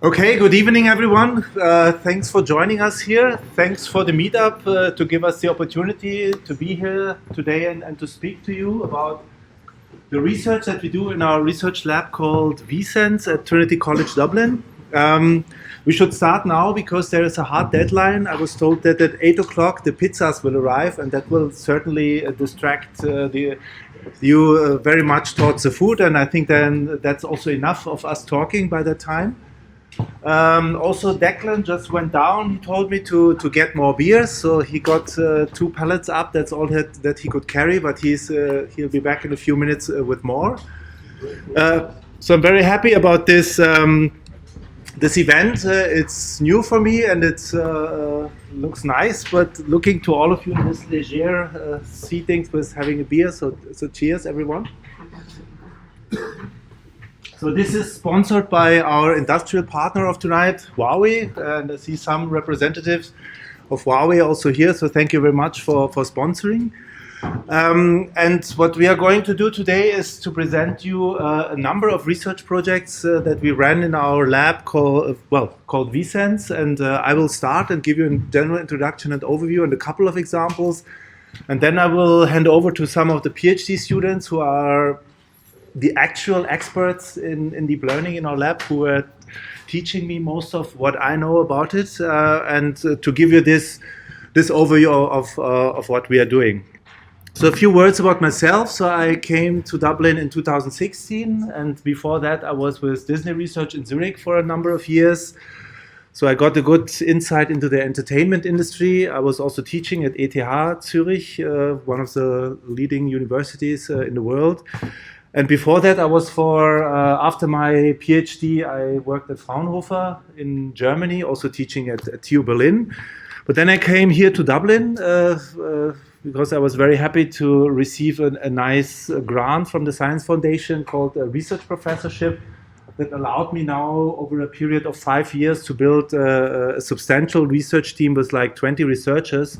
Okay, good evening, everyone. Thanks for joining us here. Thanks for the meetup to give us the opportunity to be here today and to speak to you about the research that we do in our research lab called vSense at Trinity College Dublin. We should start now because there is a hard deadline. I was told that at 8 o'clock the pizzas will arrive, and that will certainly distract you very much towards the food, and I think then that's also enough of us talking by that time. Also, Declan just went down. He told me to get more beers, so he got 2 pallets up. That's all that he could carry, but he'll be back in a few minutes with more. So I'm very happy about this event. It's new for me and it looks nice. But looking to all of you in this leisure seating with having a beer. So cheers, everyone. So this is sponsored by our industrial partner of tonight, Huawei, and I see some representatives of Huawei also here, so thank you very much for sponsoring. And what we are going to do today is to present you a number of research projects that we ran in our lab called vSense, and I will start and give you a general introduction and overview and a couple of examples, and then I will hand over to some of the PhD students who are the actual experts in deep learning in our lab, who are teaching me most of what I know about it, and to give you this overview of what we are doing. So a few words about myself. So I came to Dublin in 2016, and before that I was with Disney Research in Zurich for a number of years. So I got a good insight into the entertainment industry. I was also teaching at ETH Zurich, one of the leading universities in the world. And before that, I was after my PhD, I worked at Fraunhofer in Germany, also teaching at TU Berlin. But then I came here to Dublin because I was very happy to receive a nice grant from the Science Foundation called a research professorship that allowed me now over a period of 5 years to build a substantial research team with like 20 researchers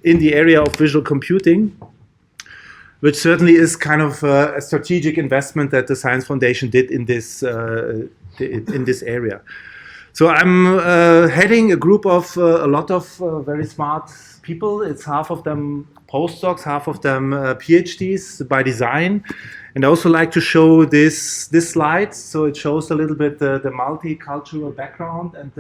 in the area of visual computing, which certainly is kind of a strategic investment that the Science Foundation did in this area. So I'm heading a group of a lot of very smart people. It's half of them postdocs, half of them PhDs by design. And I also like to show this slide. So it shows a little bit the multicultural background and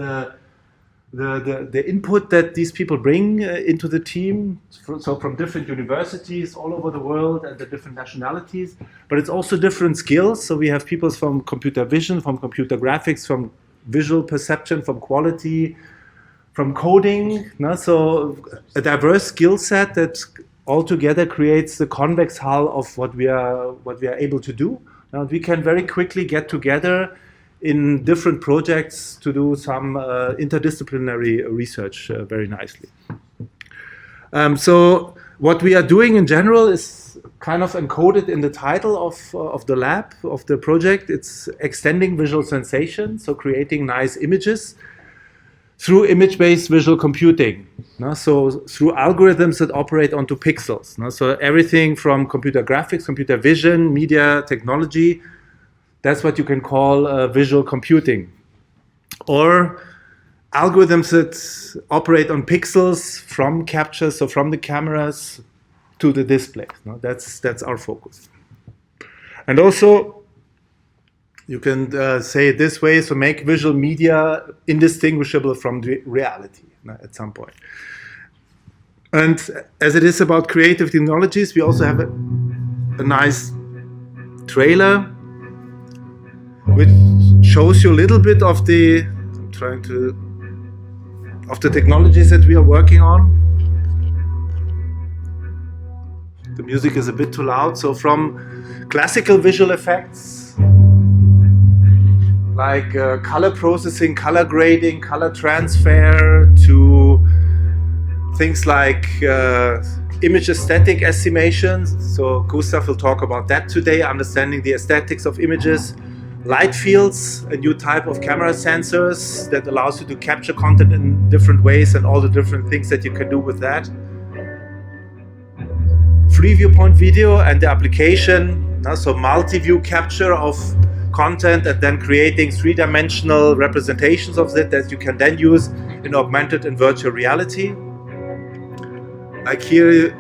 the input that these people bring into the team, so from different universities all over the world and the different nationalities, but it's also different skills. So we have people from computer vision, from computer graphics, from visual perception, from quality, from coding. So a diverse skill set that altogether creates the convex hull of what we are able to do. Now we can very quickly get together in different projects to do some interdisciplinary research very nicely. So what we are doing in general is kind of encoded in the title of the lab, of the project. It's extending visual sensation, so creating nice images through image-based visual computing. So through algorithms that operate onto pixels. So everything from computer graphics, computer vision, media technology, that's what you can call visual computing. Or algorithms that operate on pixels from capture, so from the cameras to the display. That's our focus. And also, you can say it this way, so make visual media indistinguishable from the reality at some point. And as it is about creative technologies, we also have a nice trailer which shows you a little bit of the technologies that we are working on. The music is a bit too loud. So from classical visual effects like color processing, color grading, color transfer, to things like image aesthetic estimations. So Gustav will talk about that today, understanding the aesthetics of images. Light fields, a new type of camera sensors that allows you to capture content in different ways and all the different things that you can do with that. Free viewpoint video and the application, so multi-view capture of content and then creating three-dimensional representations of it that you can then use in augmented and virtual reality. Like here,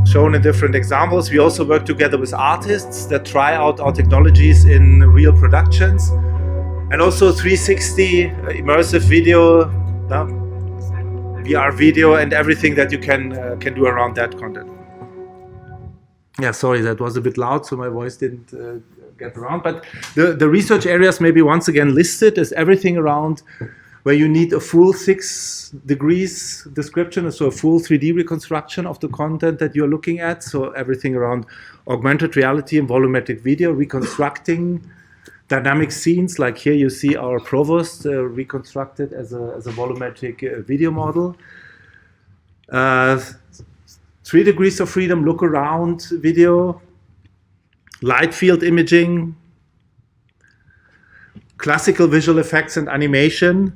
shown in different examples. We also work together with artists that try out our technologies in real productions, and also 360 immersive video, VR video, and everything that you can do around that content. Yeah, sorry, that was a bit loud, so my voice didn't get around. But the research areas maybe once again listed is everything around where you need a full 6 degrees description, so a full 3D reconstruction of the content that you're looking at. So everything around augmented reality and volumetric video, reconstructing dynamic scenes. Like here you see our provost reconstructed as a volumetric video model. 3 degrees of freedom, look around video, light field imaging, classical visual effects and animation.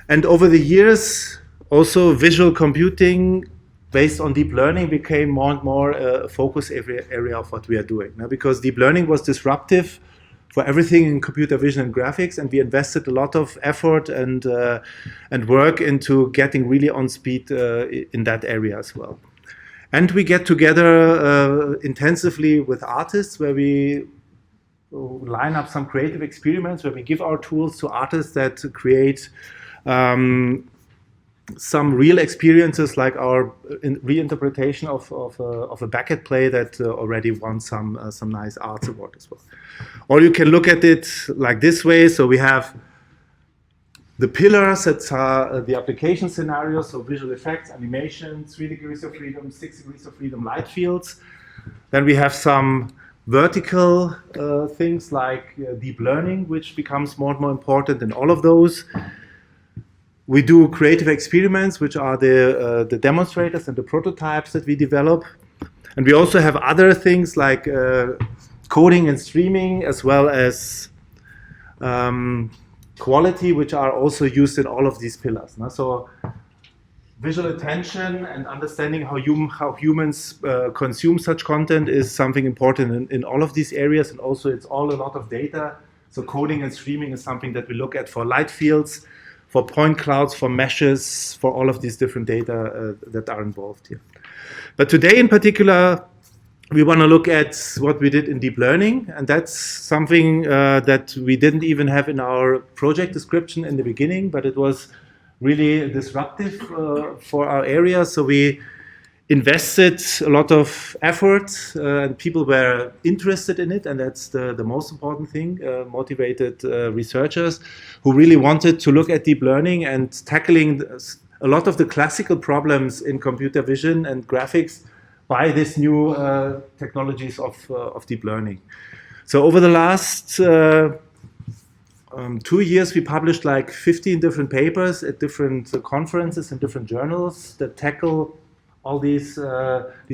And over the years, also visual computing based on deep learning became more and more a focus area of what we are doing. Now, because deep learning was disruptive for everything in computer vision and graphics, and we invested a lot of effort and work into getting really on speed in that area as well. And we get together intensively with artists where we line up some creative experiments where we give our tools to artists that create some real experiences, like our reinterpretation of a Beckett play that already won some nice arts award as well. Or you can look at it like this way. So we have the pillars that are the application scenarios, so visual effects, animation, 3 degrees of freedom, 6 degrees of freedom, light fields. Then we have some vertical things like deep learning, which becomes more and more important in all of those. We do creative experiments, which are the demonstrators and the prototypes that we develop. And we also have other things like coding and streaming, as well as quality, which are also used in all of these pillars. So visual attention and understanding how humans consume such content is something important in all of these areas. And also it's all a lot of data. So coding and streaming is something that we look at for light fields, for point clouds, for meshes, for all of these different data that are involved here. But today in particular, we want to look at what we did in deep learning, and that's something that we didn't even have in our project description in the beginning, but it was really disruptive for our area. So we invested a lot of effort and people were interested in it, and that's the most important thing, motivated researchers who really wanted to look at deep learning and tackling a lot of the classical problems in computer vision and graphics by these new technologies of deep learning. So over the last 2 years, we published like 15 different papers at different conferences and different journals that tackle all these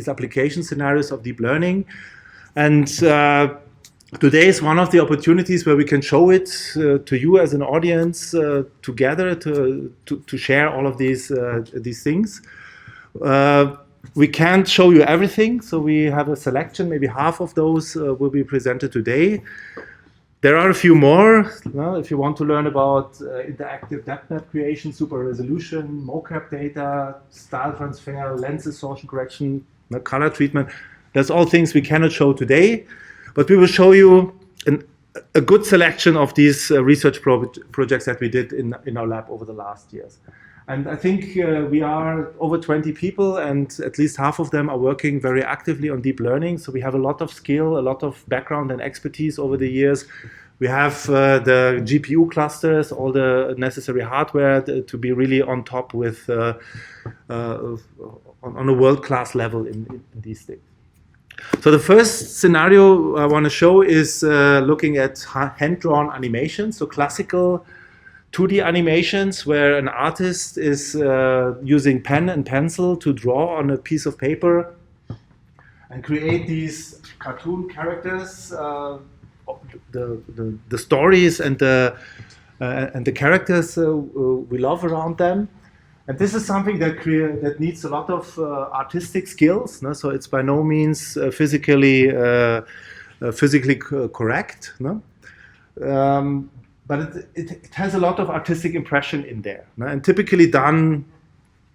application scenarios of deep learning. And today is one of the opportunities where we can show it to you as an audience together to share all of these things. We can't show you everything, so we have a selection. Maybe half of those will be presented today. There are a few more. If you want to learn about interactive depth map creation, super resolution, mocap data, style transfer, lens distortion correction, color treatment, that's all things we cannot show today. But we will show you a good selection of these research projects that we did in our lab over the last years. And I think we are over 20 people, and at least half of them are working very actively on deep learning. So we have a lot of skill, a lot of background and expertise over the years. We have the GPU clusters, all the necessary hardware to be really on top with on a world-class level in these things. So the first scenario I want to show is looking at hand-drawn animations, so classical 2D animations where an artist is using pen and pencil to draw on a piece of paper and create these cartoon characters, the stories and the characters we love around them. And this is something that needs a lot of artistic skills. No? So it's by no means physically physically correct, no? But it has a lot of artistic impression in there, no? And typically done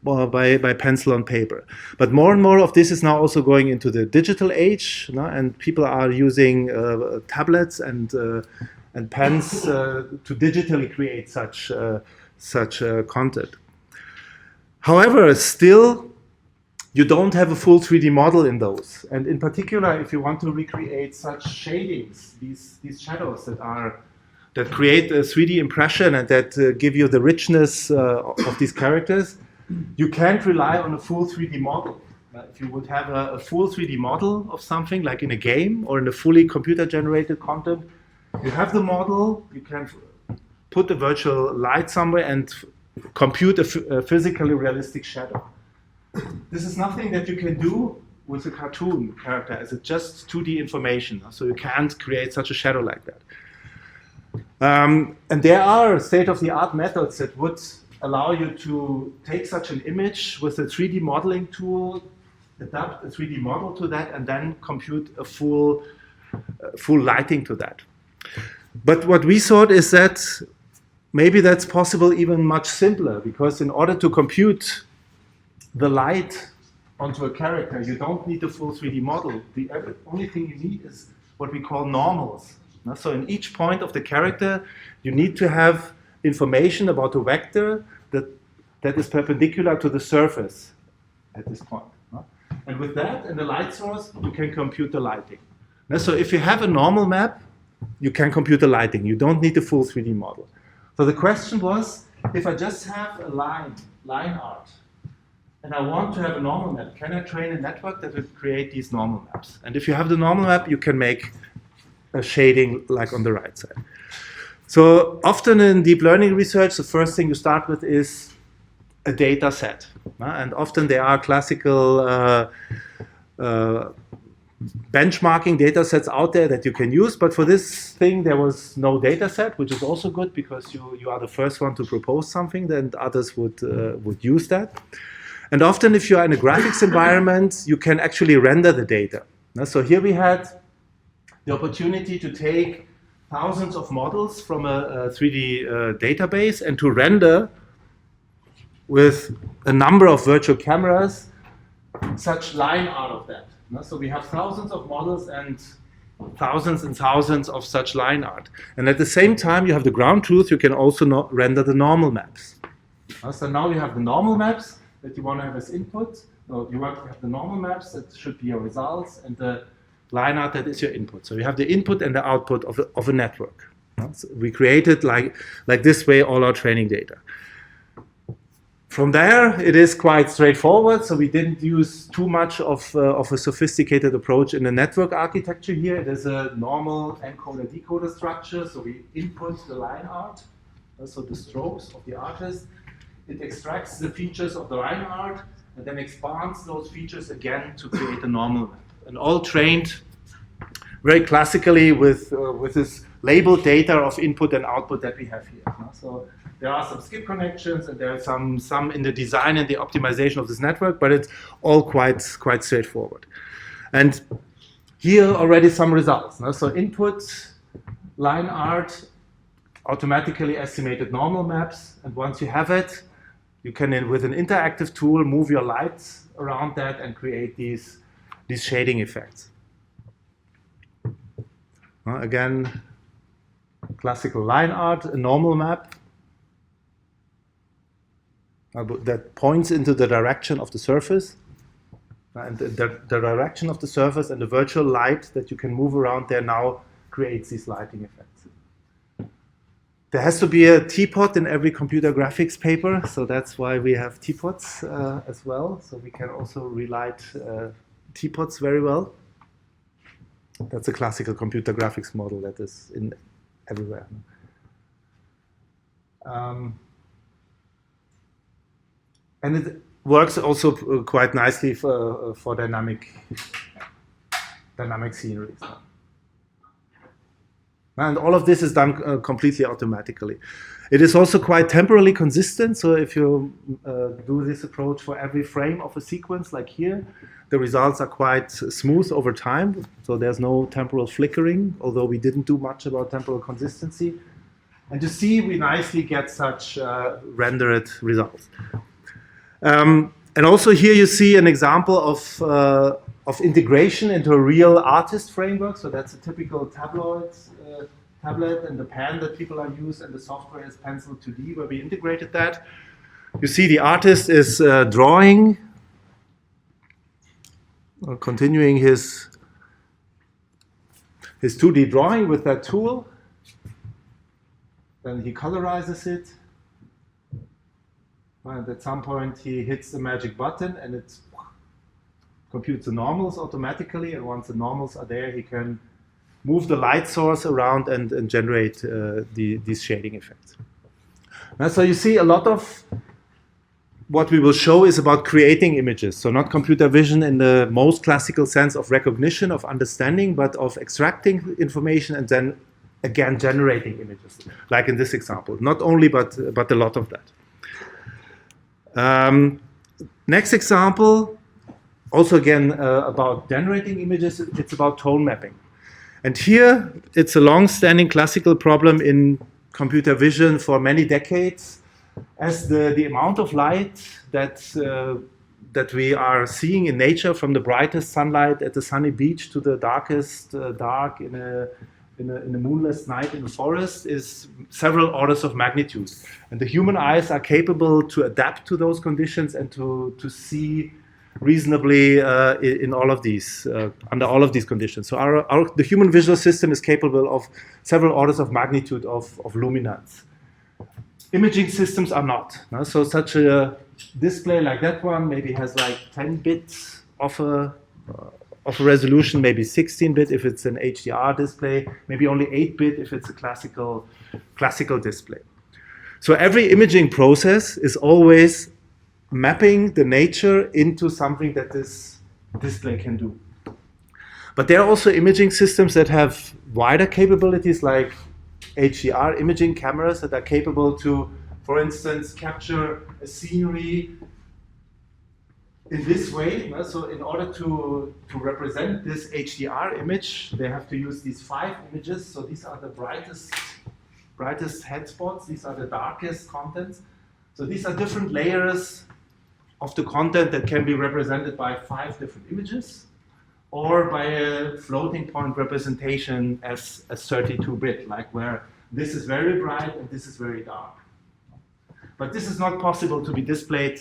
by pencil on paper. But more and more of this is now also going into the digital age, no? And people are using tablets and pens to digitally create such content. However, still, you don't have a full 3D model in those. And in particular, if you want to recreate such shadings, these shadows that create a 3D impression and that give you the richness of these characters, you can't rely on a full 3D model. If you would have a full 3D model of something, like in a game or in a fully computer-generated content, you have the model, you can put a virtual light somewhere and compute a physically realistic shadow. This is nothing that you can do with a cartoon character, as it's just 2D information, so you can't create such a shadow like that. And there are state-of-the-art methods that would allow you to take such an image with a 3D modeling tool, adapt a 3D model to that, and then compute a full lighting to that. But what we thought is that maybe that's possible even much simpler, because in order to compute the light onto a character, you don't need a full 3D model. The only thing you need is what we call normals. So in each point of the character, you need to have information about a vector that is perpendicular to the surface at this point. And with that and the light source, you can compute the lighting. So if you have a normal map, you can compute the lighting. You don't need a full 3D model. So the question was, if I just have a line art, and I want to have a normal map, can I train a network that will create these normal maps? And if you have the normal map, you can make a shading like on the right side. So often in deep learning research, the first thing you start with is a data set. And often there are classical benchmarking data sets out there that you can use. But for this thing, there was no data set, which is also good because you are the first one to propose something, then others would use that. And often if you are in a graphics environment, you can actually render the data. So here we had the opportunity to take thousands of models from a 3D database and to render with a number of virtual cameras such line art of that. So we have thousands of models and thousands of such line art. And at the same time, you have the ground truth, you can also render the normal maps. So now you have the normal maps that you want to have as input. So you want to have the normal maps that should be your results, and the line art that is your input. So you have the input and the output of a network. So we created like this way all our training data. From there, it is quite straightforward. So we didn't use too much of a sophisticated approach in the network architecture here. It is a normal encoder-decoder structure. So we input the line art, so the strokes of the artist. It extracts the features of the line art and then expands those features again to create a normal map. And all trained very classically with this labeled data of input and output that we have here. So there are some skip connections and there are some in the design and the optimization of this network, but it's all quite straightforward. And here already some results. So input, line art, automatically estimated normal maps, and once you have it, you can, with an interactive tool, move your lights around that and create these shading effects. Again, classical line art, a normal map that points into the direction of the surface. And the direction of the surface and the virtual light that you can move around there now creates these lighting effects. There has to be a teapot in every computer graphics paper, so that's why we have teapots as well. So we can also relight teapots very well. That's a classical computer graphics model that is in everywhere. And it works also quite nicely for dynamic sceneries. And all of this is done completely automatically. It is also quite temporally consistent. So if you do this approach for every frame of a sequence, like here, the results are quite smooth over time. So there's no temporal flickering, although we didn't do much about temporal consistency. And you see, we nicely get such rendered results. And also here you see an example of integration into a real artist framework. So that's a typical tablet and the pen that people are used, and the software is Pencil 2D, where we integrated that. You see the artist is drawing, continuing his 2D drawing with that tool. Then he colorizes it. And at some point he hits the magic button and it computes the normals automatically. And once the normals are there, he can move the light source around and generate these shading effects. Now, so you see a lot of what we will show is about creating images. So not computer vision in the most classical sense of recognition, of understanding, but of extracting information and then again generating images, like in this example. Not only, but a lot of that. Next example, also again about generating images, it's about tone mapping. And here, it's a long-standing classical problem in computer vision for many decades, as the amount of light that we are seeing in nature, from the brightest sunlight at the sunny beach to the darkest dark in a moonless night in the forest, is several orders of magnitude. And the human eyes are capable to adapt to those conditions and to see reasonably in all of these, under all of these conditions. So the human visual system is capable of several orders of magnitude of luminance. Imaging systems are not. No? So such a display like that one maybe has like 10 bits of a resolution, maybe 16-bit if it's an HDR display, maybe only 8-bit if it's a classical display. So every imaging process is always mapping the nature into something that this display can do. But there are also imaging systems that have wider capabilities, like HDR imaging cameras that are capable to, for instance, capture a scenery in this way. So in order to represent this HDR image, they have to use these 5 images. So these are the brightest headspots. These are the darkest contents. So these are different layers of the content that can be represented by 5 different images, or by a floating point representation as a 32-bit, like where this is very bright and this is very dark. But this is not possible to be displayed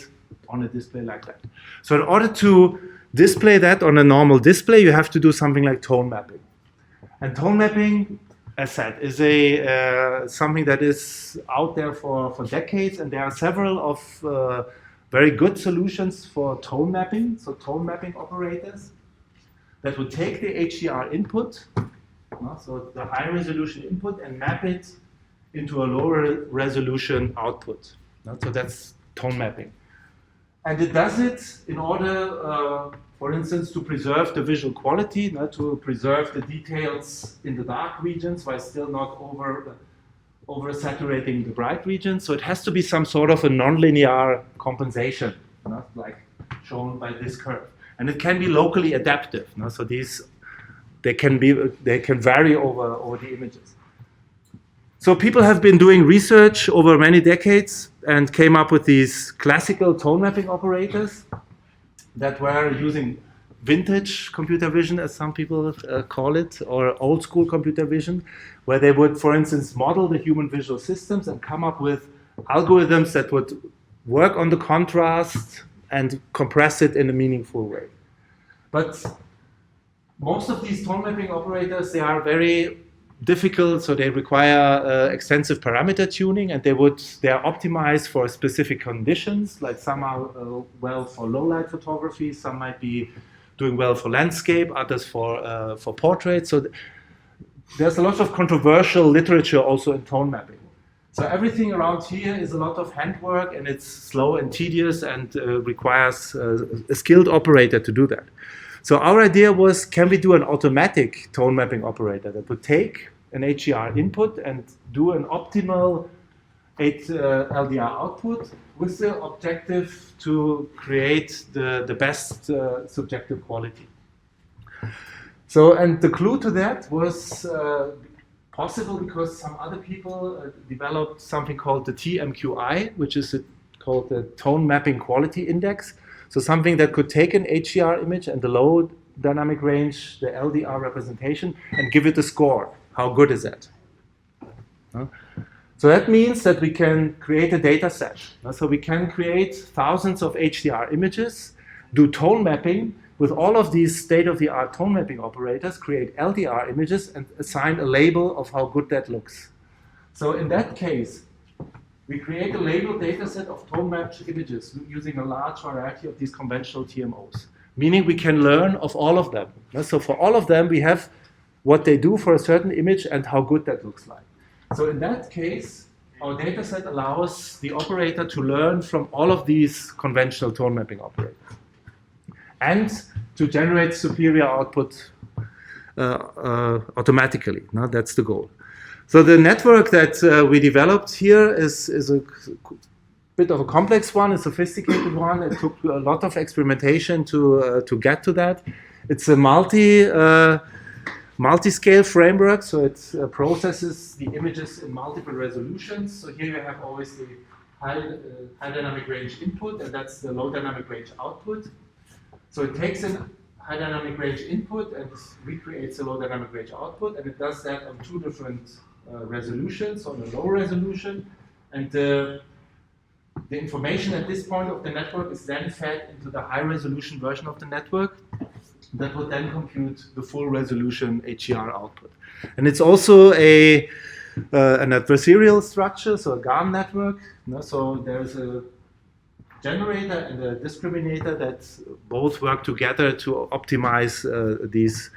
on a display like that. So in order to display that on a normal display, you have to do something like tone mapping. And tone mapping, as said, is something that is out there for decades, and there are several of very good solutions for tone mapping, so tone mapping operators that would take the HDR input, so the high resolution input, and map it into a lower resolution output. So that's tone mapping. And it does it in order, for instance, to preserve the visual quality, to preserve the details in the dark regions while still not oversaturating the bright regions. So it has to be some sort of a nonlinear compensation, like shown by this curve. And it can be locally adaptive. So they can vary over the images. So people have been doing research over many decades and came up with these classical tone mapping operators that were using vintage computer vision, as some people call it, or old school computer vision, where they would, for instance, model the human visual systems and come up with algorithms that would work on the contrast and compress it in a meaningful way. But most of these tone mapping operators, they are very difficult, so they require extensive parameter tuning, and they are optimized for specific conditions. Like some are well for low light photography, some might be doing well for landscape, others for portraits. So there's a lot of controversial literature also in tone mapping. So everything around here is a lot of handwork, and it's slow and tedious, and requires a skilled operator to do that. So our idea was, can we do an automatic tone mapping operator that would take an HDR input and do an optimal LDR output with the objective to create the best subjective quality. So, and the clue to that was possible because some other people developed something called the TMQI, which is called the Tone Mapping Quality Index. So something that could take an HDR image and the low dynamic range, the LDR representation, and give it a score. How good is that? So that means that we can create a data set. So we can create thousands of HDR images, do tone mapping with all of these state-of-the-art tone mapping operators, create LDR images, and assign a label of how good that looks. So in that case, we create a labeled data set of tone-mapped images using a large variety of these conventional TMOs, meaning we can learn of all of them. So for all of them, we have what they do for a certain image and how good that looks like. So in that case, our data set allows the operator to learn from all of these conventional tone mapping operators and to generate superior output automatically. Now that's the goal. So the network that we developed here is a bit of a complex one, a sophisticated one. It took a lot experimentation to get to that. It's a multi-scale framework, so it processes the images in multiple resolutions. So here you have always the high dynamic range input, and that's the low dynamic range output. So it takes a high dynamic range input and recreates a low dynamic range output, and it does that on two different resolutions, on a low resolution, and the information at this point of the network is then fed into the high resolution version of the network that will then compute the full resolution HDR output. And it's also an adversarial structure, so a GAN network. So there's a generator and a discriminator that both work together to optimize these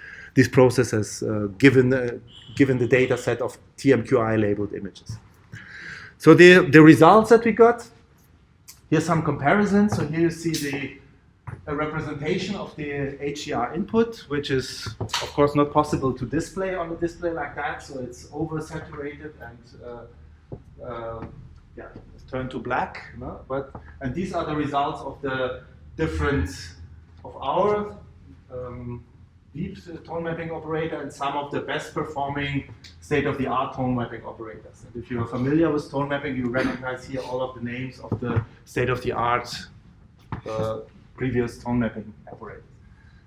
processes given the data set of TMQI labeled images. So the results that we got, here's some comparisons. So here you see a representation of the HDR input, which is of course not possible to display on a display like that. So it's oversaturated and turned to black. And these are the results of the different of our deep tone mapping operator and some of the best performing state-of-the-art tone mapping operators. And if you're familiar with tone mapping, you recognize here all of the names of the state-of-the-art previous tone mapping operators.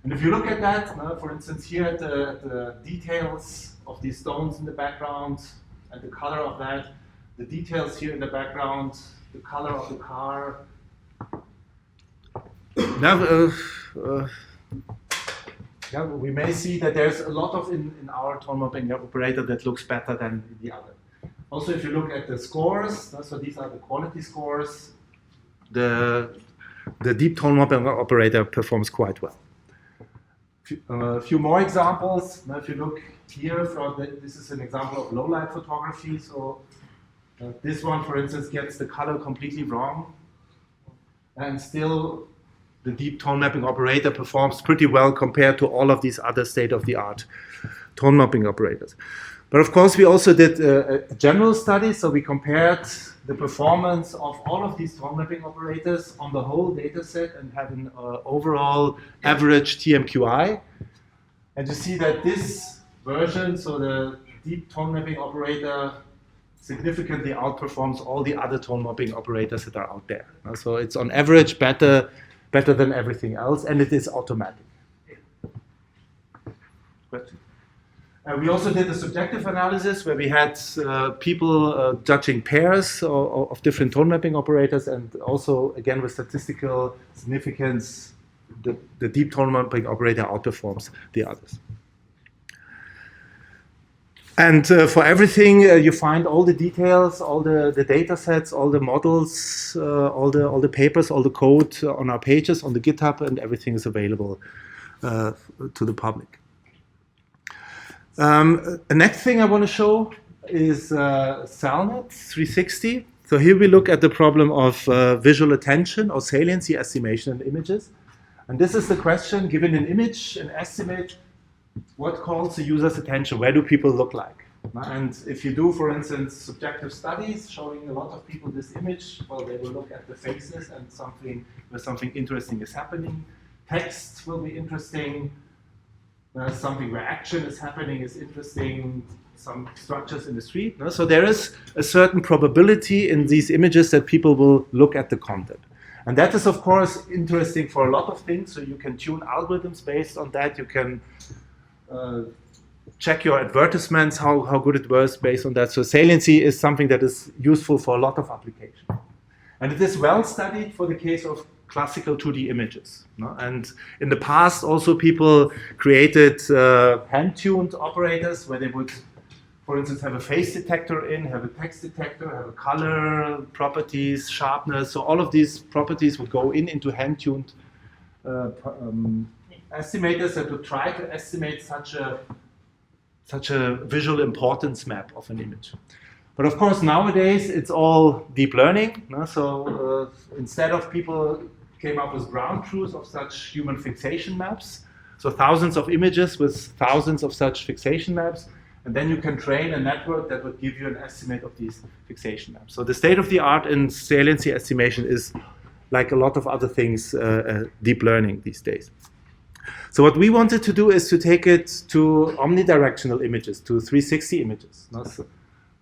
And if you look at that, for instance, here at the details of these stones in the background and the color of that, the details here in the background, the color of the car. We may see that there's a lot of in our tone mapping operator that looks better than the other. Also, if you look at the scores, so these are the quality scores, the deep tone mapping operator performs quite well. A few more examples. Now, if you look here, this is an example of low light photography. So this one, for instance, gets the color completely wrong, and still the deep tone mapping operator performs pretty well compared to all of these other state-of-the-art tone mapping operators. But of course, we also did a general study, so we compared the performance of all of these tone mapping operators on the whole data set and have an overall average TMQI. And you see that this version, so the deep tone mapping operator, significantly outperforms all the other tone mapping operators that are out there. So it's on average better than everything else, and it is automatic. Question? We also did a subjective analysis where we had people judging pairs of different tone mapping operators, and also, again, with statistical significance, the deep tone mapping operator outperforms the others. And for everything, you find all the details, all the data sets, all the models, all the papers, all the code on our pages, on the GitHub, and everything is available to the public. The next thing I want to show is SALNet 360. So here we look at the problem of visual attention or saliency estimation in images. And this is the question, given an image, an estimate, what calls the user's attention? Where do people look like? And if you do, for instance, subjective studies showing a lot of people this image, well, they will look at the faces and where something interesting is happening. Text will be interesting. Something where action is happening is interesting. Some structures in the street. No? So there is a certain probability in these images that people will look at the content. And that is, of course, interesting for a lot of things. So you can tune algorithms based on that. You can check your advertisements, how good it was based on that. So saliency is something that is useful for a lot of applications. And it is well studied for the case of classical 2D images. No? And in the past, also people created hand-tuned operators where they would, for instance, have a face detector in, have a text detector, have a color properties, sharpness. So all of these properties would go into hand-tuned estimators that would try to estimate such a visual importance map of an image. But of course, nowadays, it's all deep learning. No? So instead of people came up with ground truths of such human fixation maps, so thousands of images with thousands of such fixation maps, and then you can train a network that would give you an estimate of these fixation maps. So the state of the art in saliency estimation is, like a lot of other things, deep learning these days. So what we wanted to do is to take it to omnidirectional images, to 360 images. No? So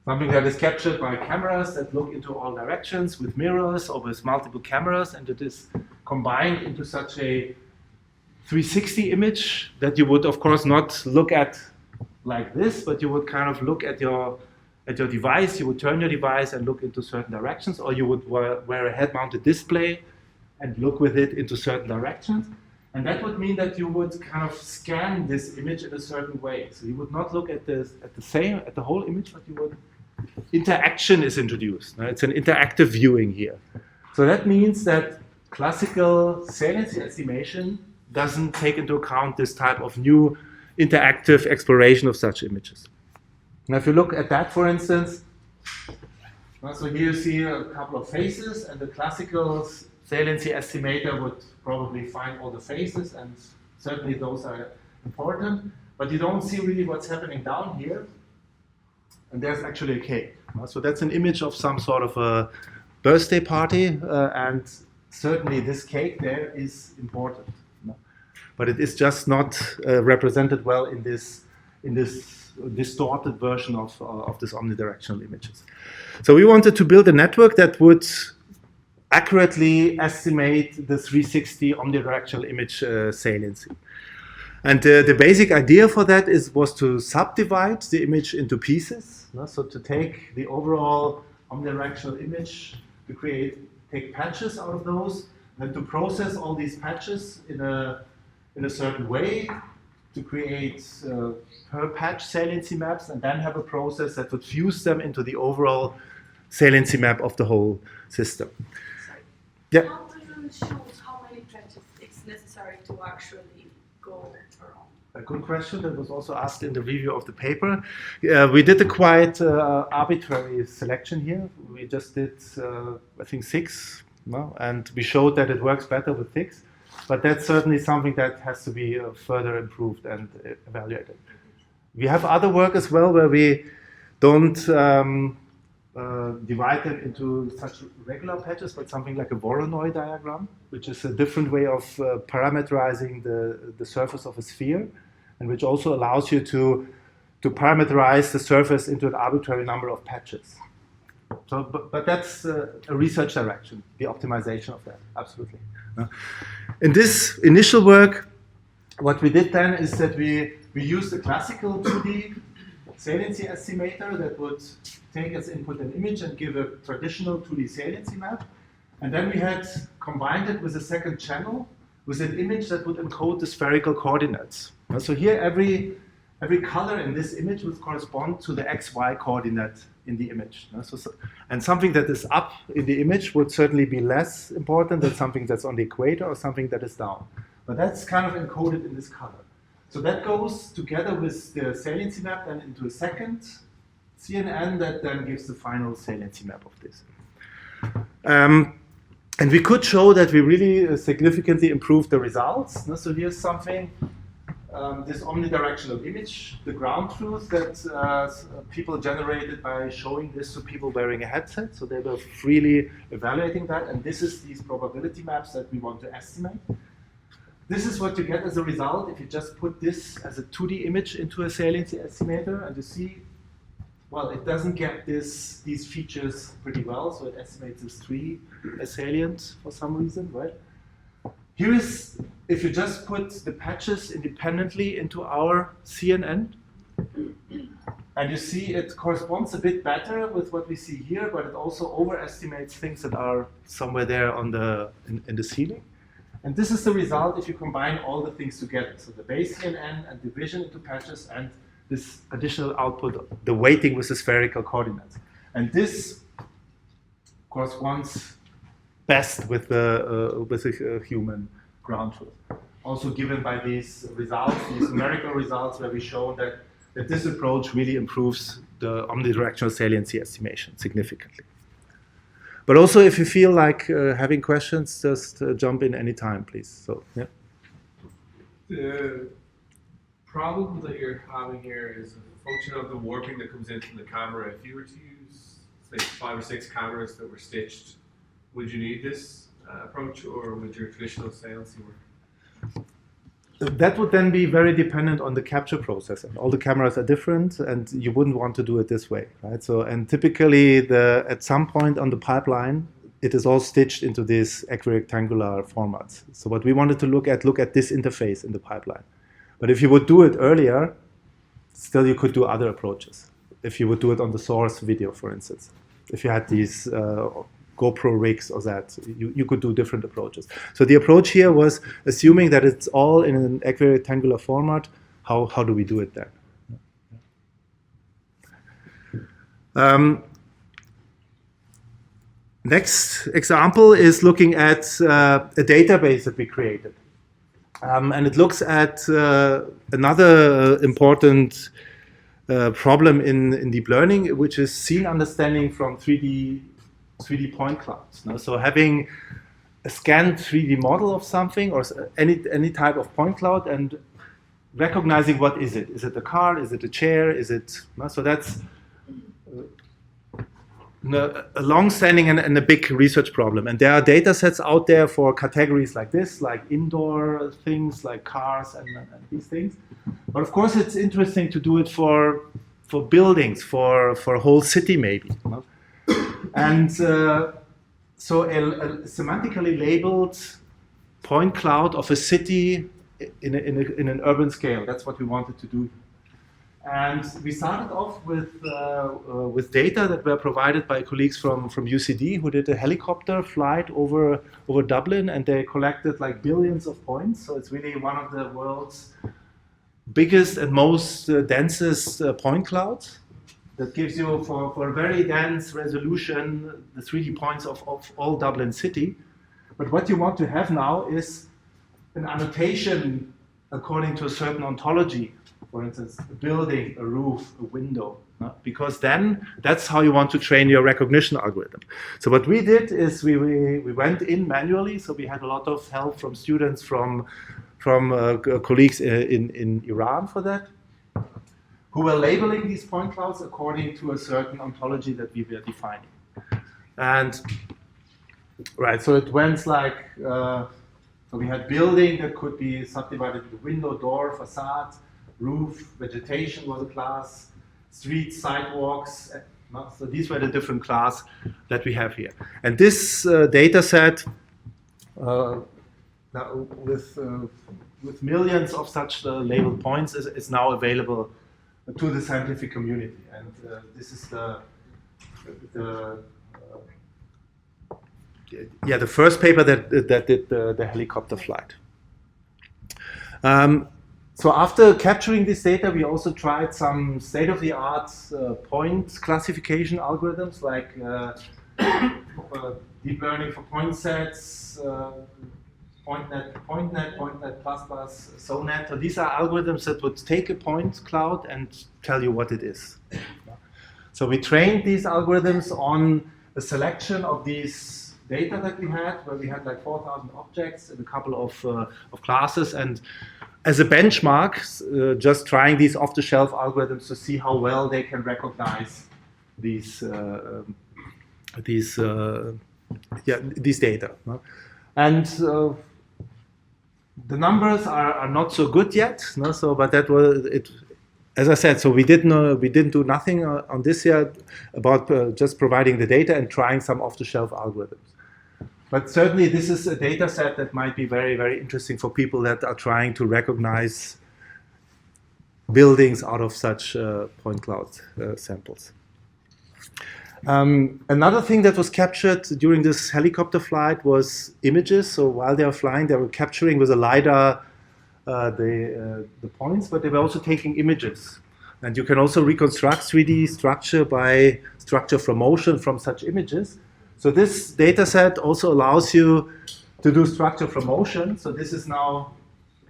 something that is captured by cameras that look into all directions with mirrors or with multiple cameras, and it is combined into such a 360 image that you would, of course, not look at like this, but you would kind of look at your device. You would turn your device and look into certain directions, or you would wear a head-mounted display and look with it into certain directions. And that would mean that you would kind of scan this image in a certain way. So you would not look at the whole image, but you would interaction is introduced. It's an interactive viewing here. So that means that classical saliency estimation doesn't take into account this type of new interactive exploration of such images. Now, if you look at that, for instance, so here you see a couple of faces, and the classical saliency estimator would probably find all the faces, and certainly those are important, but you don't see really what's happening down here, and there's actually a cake. So that's an image of some sort of a birthday party, and certainly this cake there is important. But it is just not represented well in this distorted version of this omnidirectional images. So we wanted to build a network that would accurately estimate the 360 omnidirectional image saliency. And the basic idea for that was to subdivide the image into pieces. So to take the overall omnidirectional image, to take patches out of those, and to process all these patches in a certain way, to create per patch saliency maps, and then have a process that would fuse them into the overall saliency map of the whole system. Sorry. Yeah. How do you choose how many patches it's necessary to actually go around? A good question that was also asked in the review of the paper. We did a quite arbitrary selection here. We just did, I think, 6, and we showed that it works better with 6. But that's certainly something that has to be further improved and evaluated. We have other work as well where we don't divide them into such regular patches, but something like a Voronoi diagram, which is a different way of parameterizing the surface of a sphere, and which also allows you to parameterize the surface into an arbitrary number of patches. So, but that's a research direction, the optimization of that, absolutely. In this initial work, what we did then is that we used a classical 2D saliency estimator that would take as input an image and give a traditional 2D saliency map. And then we had combined it with a second channel with an image that would encode the spherical coordinates. So here every color in this image would correspond to the XY coordinate in the image. And something that is up in the image would certainly be less important than something that's on the equator or something that is down. But that's kind of encoded in this color. So that goes together with the saliency map then into a second CNN that then gives the final saliency map of this. And we could show that we really significantly improved the results. So here's something this omnidirectional image, the ground truth that people generated by showing this to people wearing a headset. So they were freely evaluating that. And this is these probability maps that we want to estimate. This is what you get as a result if you just put this as a 2D image into a saliency estimator. And you see, well, it doesn't get these features pretty well. So it estimates as 3 as salient for some reason, right? Here is, if you just put the patches independently into our CNN, and you see it corresponds a bit better with what we see here, but it also overestimates things that are somewhere there on in the ceiling. And this is the result if you combine all the things together. So the base CNN and division into patches and this additional output, the weighting with the spherical coordinates. And this corresponds best with the human ground truth. Also given by these results, these numerical results where we show that this approach really improves the omnidirectional saliency estimation significantly. But also if you feel like having questions, just jump in any time, please. So, yeah. The problem that you're having here is a function of the warping that comes in from the camera. If you were to use, say, 5 or 6 cameras that were stitched, would you need this approach, or would your traditional saliency work? That would then be very dependent on the capture process, and all the cameras are different, and you wouldn't want to do it this way, right? So, and typically, at some point on the pipeline, it is all stitched into these equirectangular formats. So, what we wanted to look at this interface in the pipeline. But if you would do it earlier, still you could do other approaches. If you would do it on the source video, for instance, if you had these GoPro rigs or that, you could do different approaches. So the approach here was assuming that it's all in an equirectangular format. How do we do it then? Next example is looking at a database that we created. And it looks at another important problem in deep learning, which is scene understanding from 3D point clouds. No? So having a scanned 3D model of something or any type of point cloud and recognizing what is it. Is it a car? Is it a chair? Is it? No? So that's a long-standing and a big research problem. And there are data sets out there for categories like this, like indoor things, like cars and these things. But of course, it's interesting to do it for buildings, for a whole city maybe. No? And so a semantically labeled point cloud of a city in an urban scale, that's what we wanted to do. And we started off with data that were provided by colleagues from UCD who did a helicopter flight over Dublin, and they collected like billions of points. So it's really one of the world's biggest and most densest point clouds. That gives you, for a very dense resolution, the 3D points of all Dublin city. But what you want to have now is an annotation according to a certain ontology. For instance, a building, a roof, a window. No? Because then that's how you want to train your recognition algorithm. So what we did is we went in manually. So we had a lot of help from students, from colleagues in Iran for that, who were labeling these point clouds according to a certain ontology that we were defining. And right, so it went like, so we had building that could be subdivided into window, door, facade, roof, vegetation was a class, streets, sidewalks. So these were the different class that we have here. And this data set with millions of such labeled points is now available to the scientific community, and this is the first paper that did the helicopter flight. So after capturing this data, we also tried some state-of-the-art point classification algorithms like deep learning for point sets, PointNet, SONet. So these are algorithms that would take a point cloud and tell you what it is. So we trained these algorithms on a selection of these data that we had, where we had like 4,000 objects in a couple of classes, and as a benchmark, just trying these off-the-shelf algorithms to see how well they can recognize these data. No? And the numbers are not so good yet. No? So, but that was it. As I said, so we didn't do nothing on this yet about just providing the data and trying some off-the-shelf algorithms. But certainly this is a data set that might be very, very interesting for people that are trying to recognize buildings out of such point cloud samples. Another thing that was captured during this helicopter flight was images. So while they were flying, they were capturing with a LiDAR the points, but they were also taking images. And you can also reconstruct 3D structure by structure from motion from such images. So this data set also allows you to do structure from motion. So this is now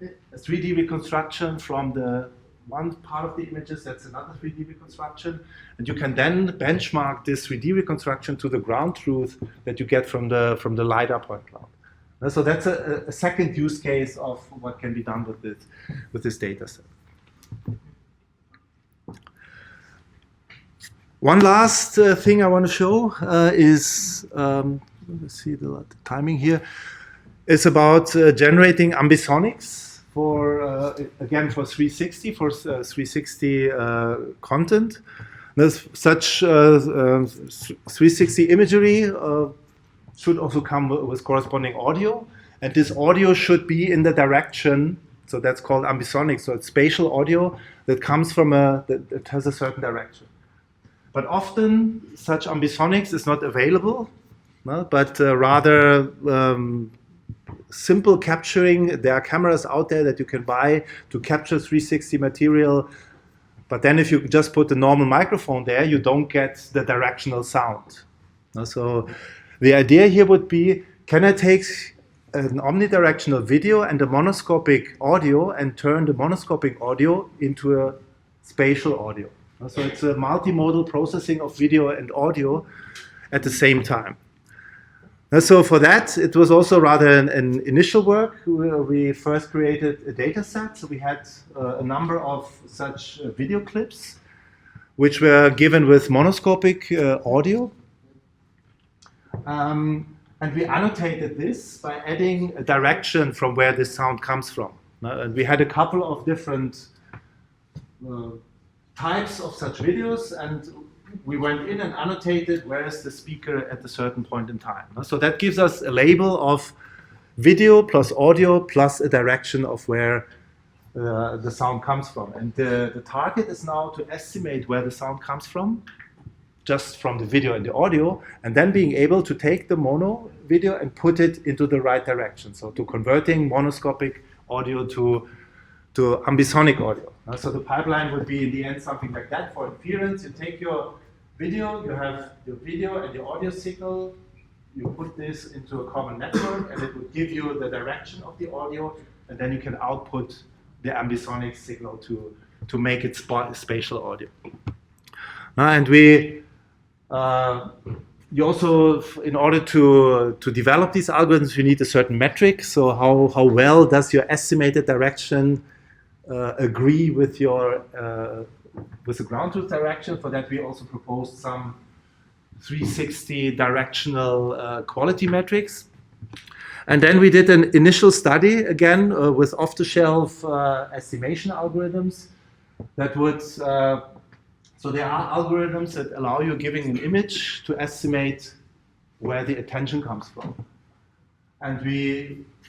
a 3D reconstruction from the one part of the images, that's another 3D reconstruction. And you can then benchmark this 3D reconstruction to the ground truth that you get from the LiDAR point cloud. So that's a second use case of what can be done with this data set. One last thing I want to show is, let's see the timing here, is about generating ambisonics for, again, for 360, for 360 content. There's such 360 imagery should also come with corresponding audio, and this audio should be in the direction, so that's called ambisonics, so it's spatial audio that comes from that has a certain direction. But often such ambisonics is not available, no? But rather simple capturing. There are cameras out there that you can buy to capture 360 material, but then if you just put the normal microphone there, you don't get the directional sound. No? So the idea here would be, can I take an omnidirectional video and a monoscopic audio and turn the monoscopic audio into a spatial audio? So it's a multimodal processing of video and audio at the same time. So for that, it was also rather an initial work. We first created a data set. So we had a number of such video clips, which were given with monoscopic audio. And we annotated this by adding a direction from where this sound comes from. And we had a couple of different types of such videos, and we went in and annotated where is the speaker at a certain point in time. So that gives us a label of video plus audio plus a direction of where the sound comes from. And the target is now to estimate where the sound comes from, just from the video and the audio, and then being able to take the mono video and put it into the right direction. So to converting monoscopic audio to ambisonic audio. So the pipeline would be in the end something like that. For inference, you take your video, you have your video and your audio signal, you put this into a common network, and it would give you the direction of the audio, and then you can output the ambisonic signal to make it spatial audio. And you also, in order to develop these algorithms, you need a certain metric. So how well does your estimated direction agree with your with the ground truth direction? For that, we also proposed some 360 directional quality metrics. And then we did an initial study, again, with off-the-shelf estimation algorithms that would, so there are algorithms that allow you, giving an image, to estimate where the attention comes from. And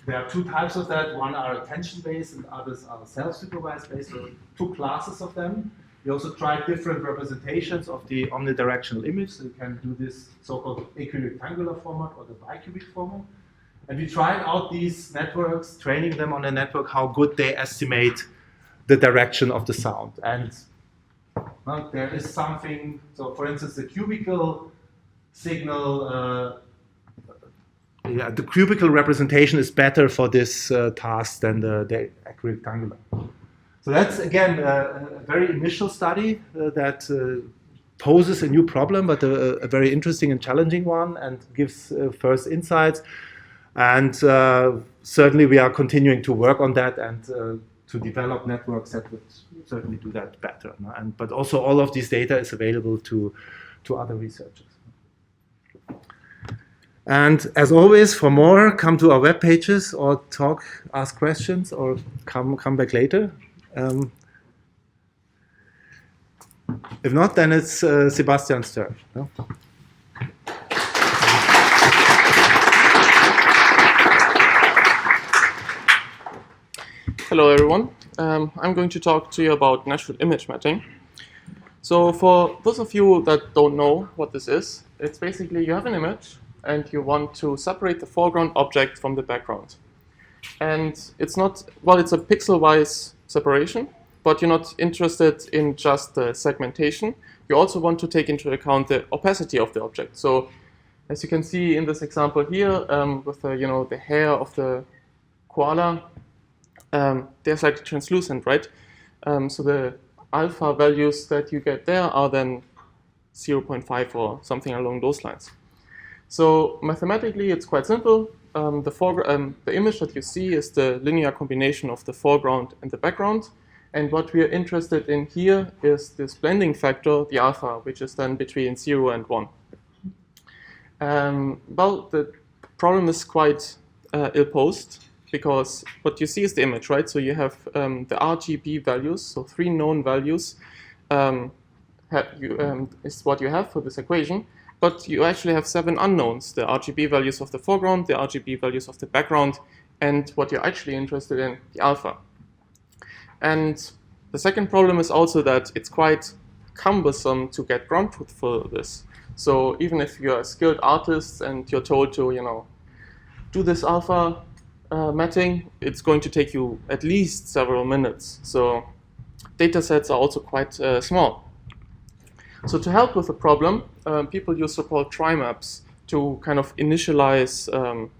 there are two types of that. One are attention-based and others are self-supervised based. So two classes of them. We also tried different representations of the omnidirectional image. So you can do this so-called equirectangular format or the bicubic format. And we tried out these networks, training them on a network, how good they estimate the direction of the sound. And there is something, so for instance, the cubical signal, the cubical representation is better for this task than the equirectangular. So that's, again, a very initial study that poses a new problem, but a very interesting and challenging one, and gives first insights. And certainly we are continuing to work on that, and to develop networks that would certainly do that better. No? But also all of this data is available to other researchers. And as always, for more, come to our web pages or talk, ask questions, or come back later. If not, then it's Sebastian's turn. No? Hello everyone. I'm going to talk to you about natural image matching. So for those of you that don't know what this is, it's basically you have an image and you want to separate the foreground object from the background. And it's not, well, it's a pixel-wise separation, but you're not interested in just the segmentation. You also want to take into account the opacity of the object. So as you can see in this example here, with the, the hair of the koala, they're slightly translucent, right? So the alpha values that you get there are then 0.5 or something along those lines. So mathematically, it's quite simple. The image that you see is the linear combination of the foreground and the background. And what we are interested in here is this blending factor, the alpha, which is then between 0 and 1. Well, the problem is quite ill-posed, because what you see is the image, right? So you have the RGB values, so 3 known values is what you have for this equation. But you actually have 7 unknowns, the RGB values of the foreground, the RGB values of the background, and what you're actually interested in, the alpha. And the second problem is also that it's quite cumbersome to get ground truth for this. So even if you're a skilled artist and you're told to, do this alpha matching, it's going to take you at least several minutes. So data sets are also quite small. So to help with the problem, people use so-called trimaps to kind of initialize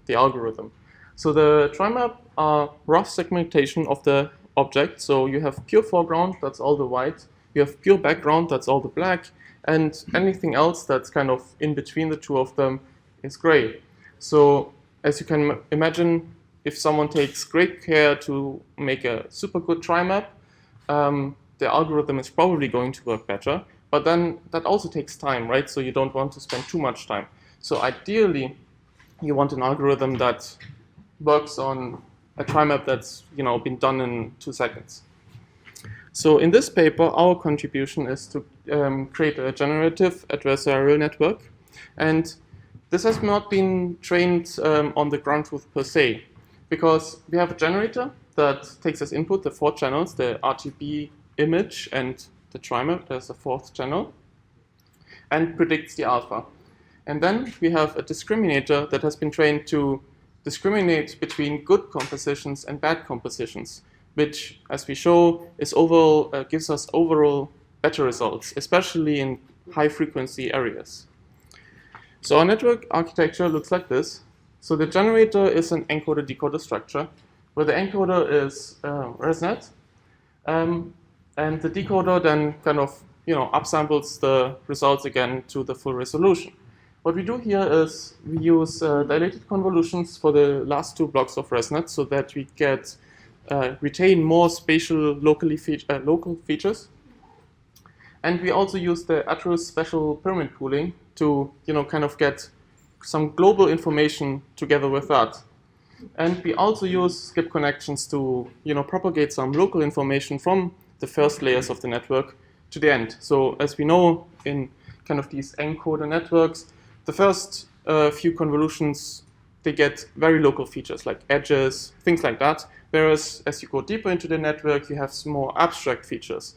the algorithm. So the trimap are rough segmentation of the object. So you have pure foreground, that's all the white. You have pure background, that's all the black. And anything else that's kind of in between the two of them is gray. So as you can imagine, if someone takes great care to make a super good trimap, the algorithm is probably going to work better. But then that also takes time, right? So you don't want to spend too much time. So ideally, you want an algorithm that works on a trimap that's been done in 2 seconds. So in this paper, our contribution is to create a generative adversarial network. And this has not been trained on the ground truth per se, because we have a generator that takes as input the 4 channels, the RGB image and the trimap, there's a 4th channel, and predicts the alpha. And then we have a discriminator that has been trained to discriminate between good compositions and bad compositions, which, as we show, is overall gives us overall better results, especially in high-frequency areas. So our network architecture looks like this. So the generator is an encoder-decoder structure, where the encoder is ResNet, and the decoder then kind of upsamples the results again to the full resolution. What we do here is we use dilated convolutions for the last 2 blocks of ResNet so that we get retain more spatial local features. And we also use the Atrus special pyramid pooling to kind of get some global information together with that. And we also use skip connections to propagate some local information from the first layers of the network to the end. So as we know in kind of these encoder networks, the first few convolutions, they get very local features like edges, things like that. Whereas as you go deeper into the network, you have some more abstract features.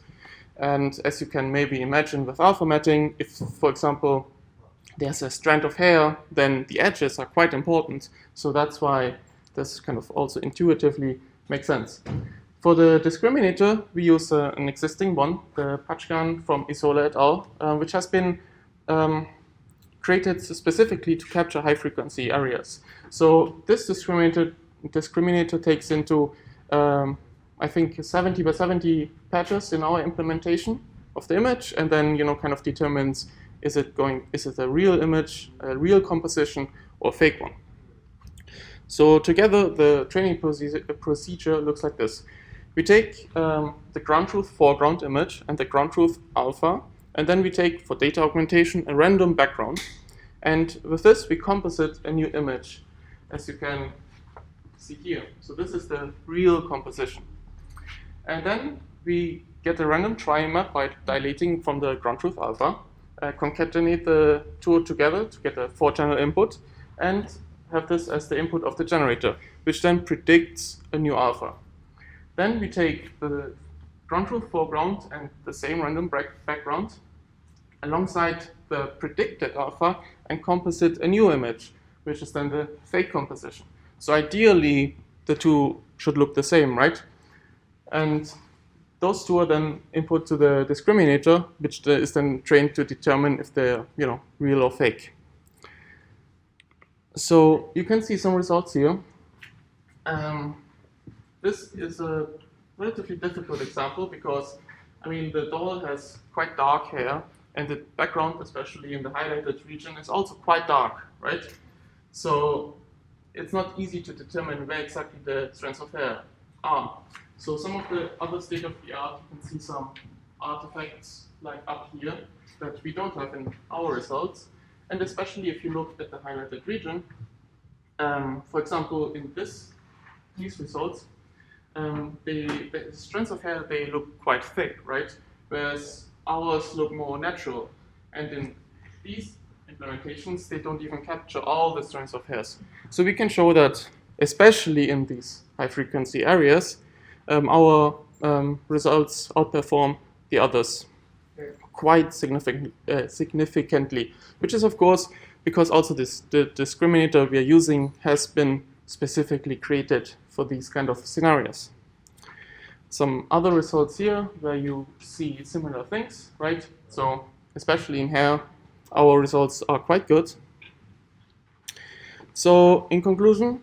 And as you can maybe imagine with alpha matching, if, for example, there's a strand of hair, then the edges are quite important. So that's why this kind of also intuitively makes sense. For the discriminator, we use an existing one, the Pachkan from Isola et al., which has been created specifically to capture high-frequency areas. So this discriminator takes into, I think, 70 by 70 patches in our implementation of the image, and then kind of determines is it a real image, a real composition, or a fake one. So together, the training procedure looks like this. We take the ground truth foreground image and the ground truth alpha, and then we take, for data augmentation, a random background. And with this, we composite a new image, as you can see here. So this is the real composition. And then we get a random tri-map by dilating from the ground truth alpha, concatenate the two together to get a 4-channel input, and have this as the input of the generator, which then predicts a new alpha. Then we take the ground truth foreground and the same random background alongside the predicted alpha and composite a new image, which is then the fake composition. So ideally, the two should look the same, right? And those two are then input to the discriminator, which is then trained to determine if they're, real or fake. So you can see some results here. This is a relatively difficult example because, the doll has quite dark hair, and the background, especially in the highlighted region, is also quite dark, right? So it's not easy to determine where exactly the strands of hair are. So some of the other state-of-the-art, you can see some artifacts like up here that we don't have in our results. And especially if you look at the highlighted region, for example, in these results, the strands of hair, they look quite thick, right? Whereas ours look more natural. And in these implementations, they don't even capture all the strands of hairs. So we can show that, especially in these high-frequency areas, our results outperform the others quite significantly, which is, of course, because also the discriminator we are using has been specifically created for these kind of scenarios. Some other results here where you see similar things, right? So especially in hair, our results are quite good. So in conclusion,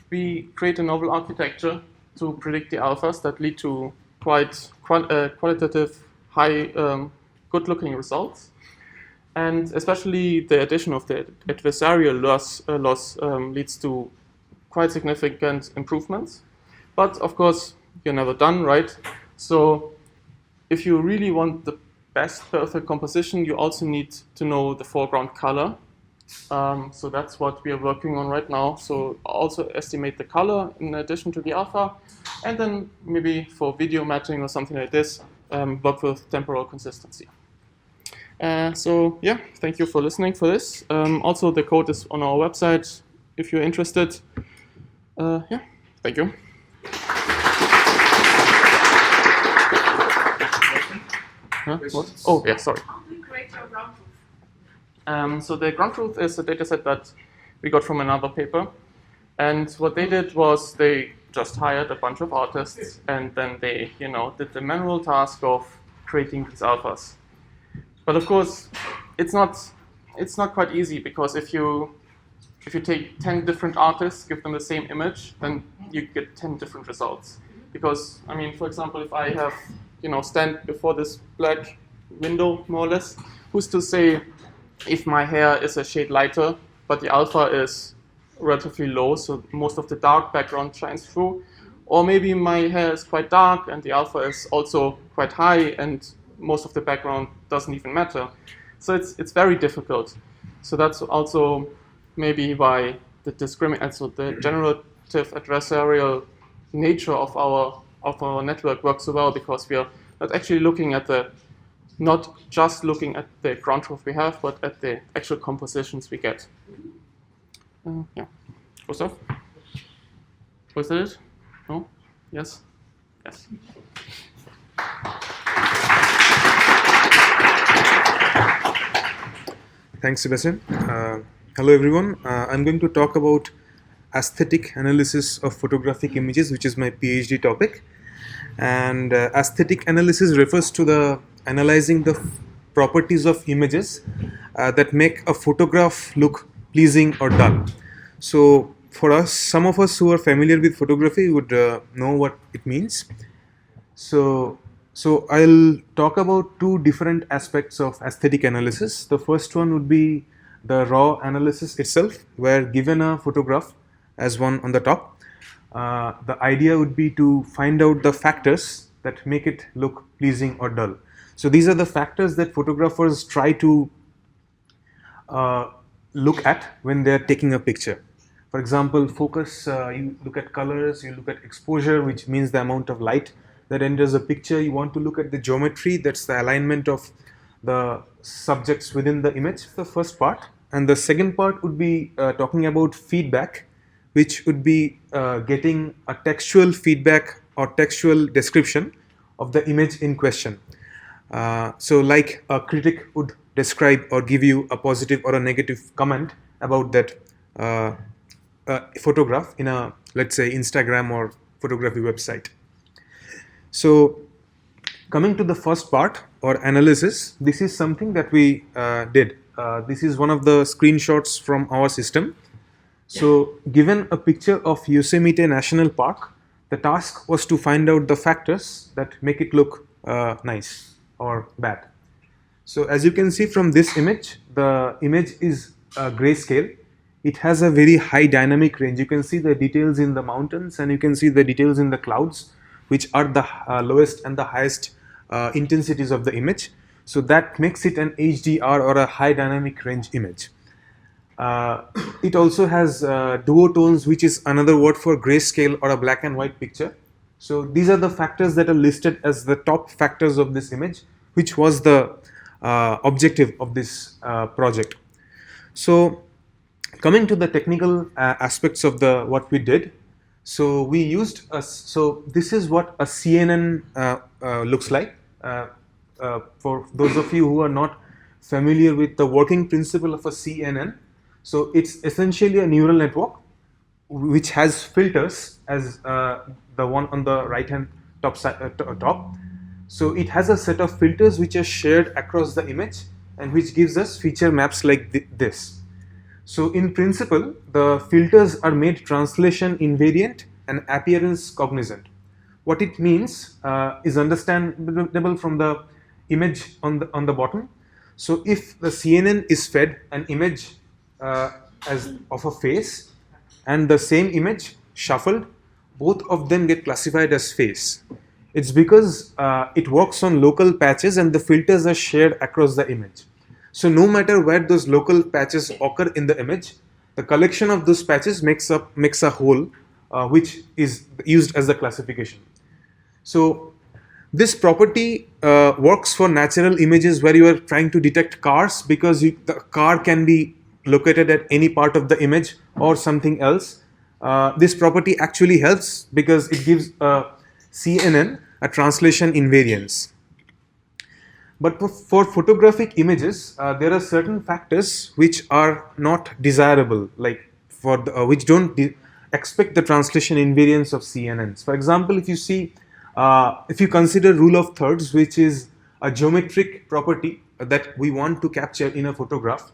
we create a novel architecture to predict the alphas that lead to quite qualitative, high, good-looking results. And especially the addition of the adversarial loss leads to quite significant improvements. But of course, you're never done, right? So if you really want the best perfect composition, you also need to know the foreground color. So that's what we are working on right now. So also estimate the color in addition to the alpha, and then maybe for video matching or something like this, work with temporal consistency. So yeah, thank you for listening for this. Also, the code is on our website if you're interested. Yeah, thank you. Huh? What? Oh, yeah, sorry. How do you create your ground truth? So the ground truth is a dataset that we got from another paper. And what they did was they just hired a bunch of artists, and then they, did the manual task of creating these alphas. But of course, it's not quite easy, because if you take 10 different artists, give them the same image, then you get 10 different results. Because, for example, if I have, stand before this black window, more or less, who's to say if my hair is a shade lighter, but the alpha is relatively low, so most of the dark background shines through, or maybe my hair is quite dark and the alpha is also quite high and most of the background doesn't even matter. So it's very difficult. So that's also maybe why the generative adversarial nature of our network works so well, because we are not actually looking at not just looking at the ground truth we have, but at the actual compositions we get. Yeah. Gustav? Was that it? No? Yes? Yes. Thanks, Sebastian. Hello, everyone. I'm going to talk about aesthetic analysis of photographic images, which is my PhD topic. And aesthetic analysis refers to the analyzing the properties of images that make a photograph look pleasing or dull. So for us, some of us who are familiar with photography would know what it means. So I'll talk about two different aspects of aesthetic analysis. The first one would be the raw analysis itself, where given a photograph as one on the top, the idea would be to find out the factors that make it look pleasing or dull. So these are the factors that photographers try to look at when they are taking a picture. For example, focus, you look at colors, you look at exposure, which means the amount of light that enters a picture. You want to look at the geometry, that's the alignment of the subjects within the image, the first part. And the second part would be talking about feedback, which would be getting a textual feedback or textual description of the image in question. So like a critic would describe or give you a positive or a negative comment about that photograph in a, let's say, Instagram or photography website. So coming to the first part or analysis, this is something that we did. This is one of the screenshots from our system. So given a picture of Yosemite National Park, the task was to find out the factors that make it look nice or bad. So as you can see from this image, the image is grayscale. It has a very high dynamic range. You can see the details in the mountains and you can see the details in the clouds, which are the lowest and the highest intensities of the image. So that makes it an HDR or a high dynamic range image. It also has duotones, which is another word for grayscale or a black and white picture. So these are the factors that are listed as the top factors of this image, which was the objective of this project. So coming to the technical aspects of what we did. So we used so this is what a CNN looks like. For those of you who are not familiar with the working principle of a CNN, so it's essentially a neural network which has filters, as the one on the right hand top. So it has a set of filters which are shared across the image and which gives us feature maps like this. So in principle, the filters are made translation invariant and appearance cognizant. What it means is understandable from the image on the bottom. So if the CNN is fed an image as of a face and the same image shuffled, both of them get classified as face. It's because it works on local patches and the filters are shared across the image. So no matter where those local patches occur in the image, the collection of those patches makes a whole, which is used as the classification. So this property works for natural images where you are trying to detect cars, because the car can be located at any part of the image or something else. This property actually helps because it gives CNN a translation invariance. But for photographic images, there are certain factors which are not desirable, like which don't expect the translation invariance of CNNs. For example, if you consider rule of thirds, which is a geometric property that we want to capture in a photograph,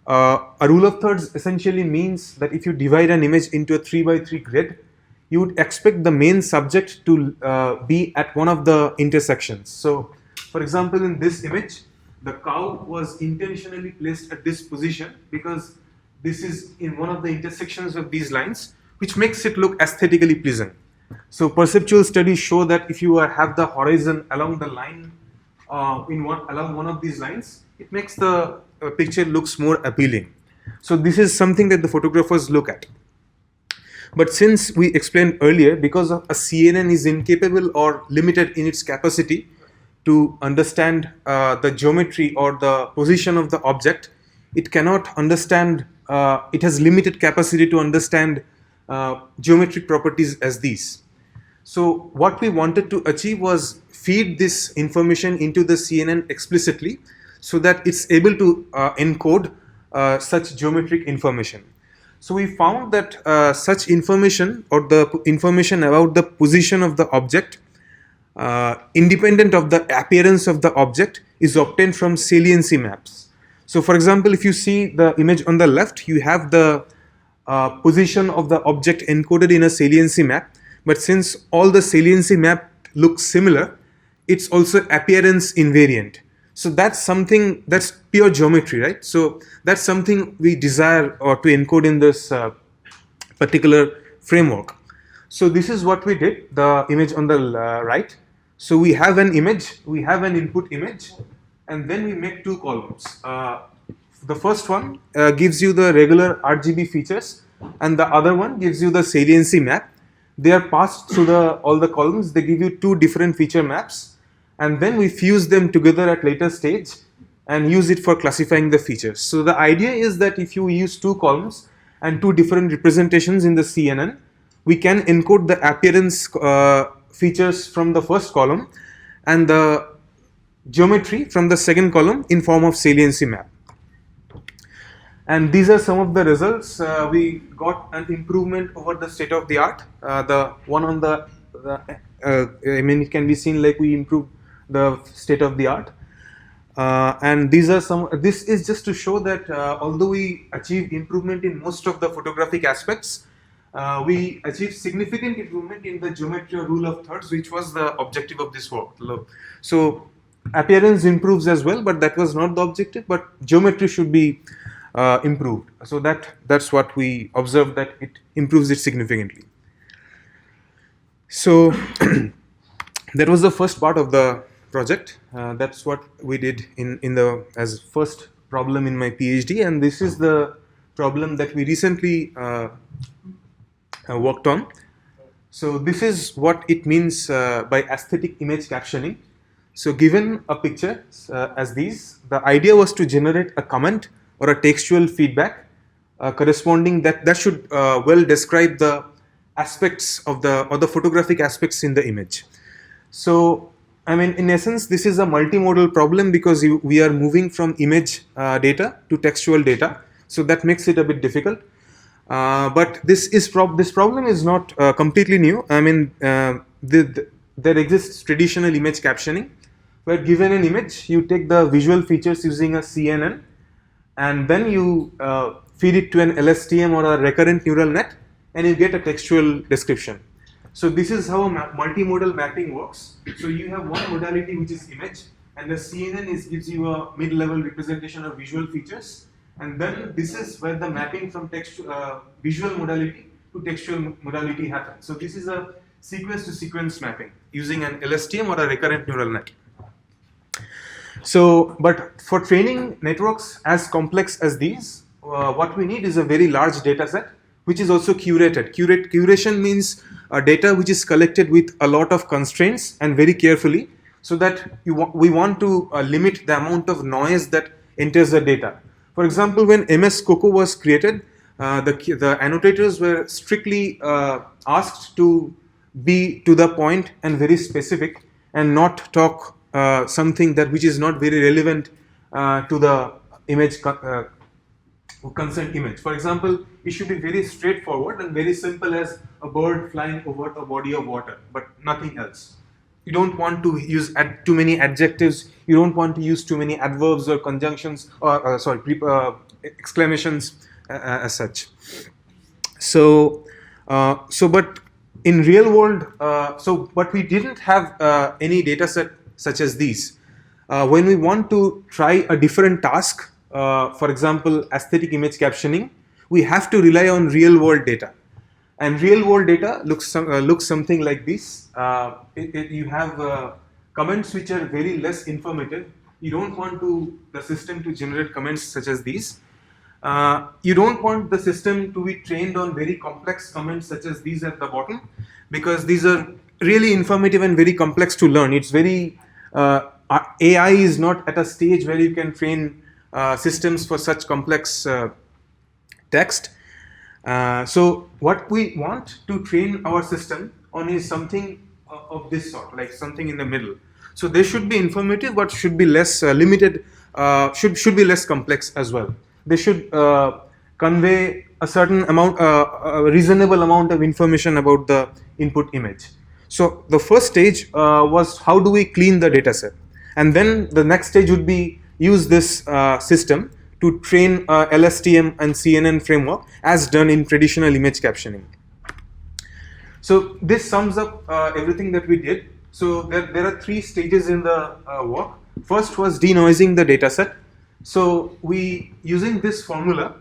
a rule of thirds essentially means that if you divide an image into a 3x3 grid, you would expect the main subject to be at one of the intersections. So, for example, in this image, the cow was intentionally placed at this position because this is in one of the intersections of these lines, which makes it look aesthetically pleasant. So perceptual studies show that if you have the horizon along the line, along one of these lines, it makes the picture looks more appealing. So this is something that the photographers look at. But since we explained earlier, because a CNN is incapable or limited in its capacity to understand the geometry or the position of the object, it cannot understand, it has limited capacity to understand geometric properties as these. So what we wanted to achieve was feed this information into the CNN explicitly so that it's able to encode such geometric information. So we found that such information, or the information about the position of the object, independent of the appearance of the object, is obtained from saliency maps. So for example, if you see the image on the left, you have the position of the object encoded in a saliency map, but since all the saliency map looks similar, it's also appearance invariant. So that's something, that's pure geometry, right? So that's something we desire or to encode in this particular framework. So this is what we did, the image on the right. So we have an image, we have an input image, and then we make two columns. The first one gives you the regular RGB features, and the other one gives you the saliency map. They are passed through all the columns. They give you two different feature maps, and then we fuse them together at later stage and use it for classifying the features. So the idea is that if you use two columns and two different representations in the CNN, we can encode the appearance features from the first column and the geometry from the second column in form of saliency map. And these are some of the results. We got an improvement over the state of the art. The one on I mean, it can be seen like we improved the state of the art. And these are this is just to show that although we achieved improvement in most of the photographic aspects, we achieved significant improvement in the geometry or rule of thirds, which was the objective of this work. So appearance improves as well, but that was not the objective, but geometry should be improved. So that's what we observed, that it improves it significantly. So that was the first part of the project. That's what we did as first problem in my PhD, and this is the problem that we recently worked on. So this is what it means by aesthetic image captioning. So given a picture as these, the idea was to generate a comment or a textual feedback corresponding that should well describe the aspects of the photographic aspects in the image. So I mean, in essence, this is a multimodal problem because we are moving from image data to textual data. So that makes it a bit difficult. But this problem is not completely new. I mean, there exists traditional image captioning, where given an image, you take the visual features using a CNN, and then you feed it to an LSTM or a recurrent neural net, and you get a textual description. So this is how multimodal mapping works. So you have one modality which is image, and the CNN gives you a mid-level representation of visual features. And then this is where the mapping from visual modality to textual modality happens. So this is a sequence-to-sequence mapping using an LSTM or a recurrent neural net. So, but for training networks as complex as these, what we need is a very large data set, which is also curated. Curation means data which is collected with a lot of constraints and very carefully, so that we want to limit the amount of noise that enters the data. For example, when MS COCO was created, the annotators were strictly asked to be to the point and very specific, and not talk something which is not very relevant to the image consent image. For example, it should be very straightforward and very simple as a bird flying over a body of water, but nothing else. You don't want to use too many adjectives. You don't want to use too many adverbs or conjunctions or exclamations as such. So, but in real world, but we didn't have any data set such as these. When we want to try a different task, for example, aesthetic image captioning, we have to rely on real world data. And real world data looks something like this. You have comments which are very less informative. You don't want the system to generate comments such as these. You don't want the system to be trained on very complex comments such as these at the bottom, because these are really informative and very complex to learn. It's very AI is not at a stage where you can train systems for such complex text. So what we want to train our system on is something of this sort, like something in the middle. So they should be informative, but should be less limited, should be less complex as well. They should convey a certain amount, a reasonable amount of information about the input image. So the first stage was how do we clean the data set, and then the next stage would be use this system to train LSTM and CNN framework as done in traditional image captioning. So this sums up everything that we did. So there are three stages in the work. First was denoising the data set. So we, using this formula,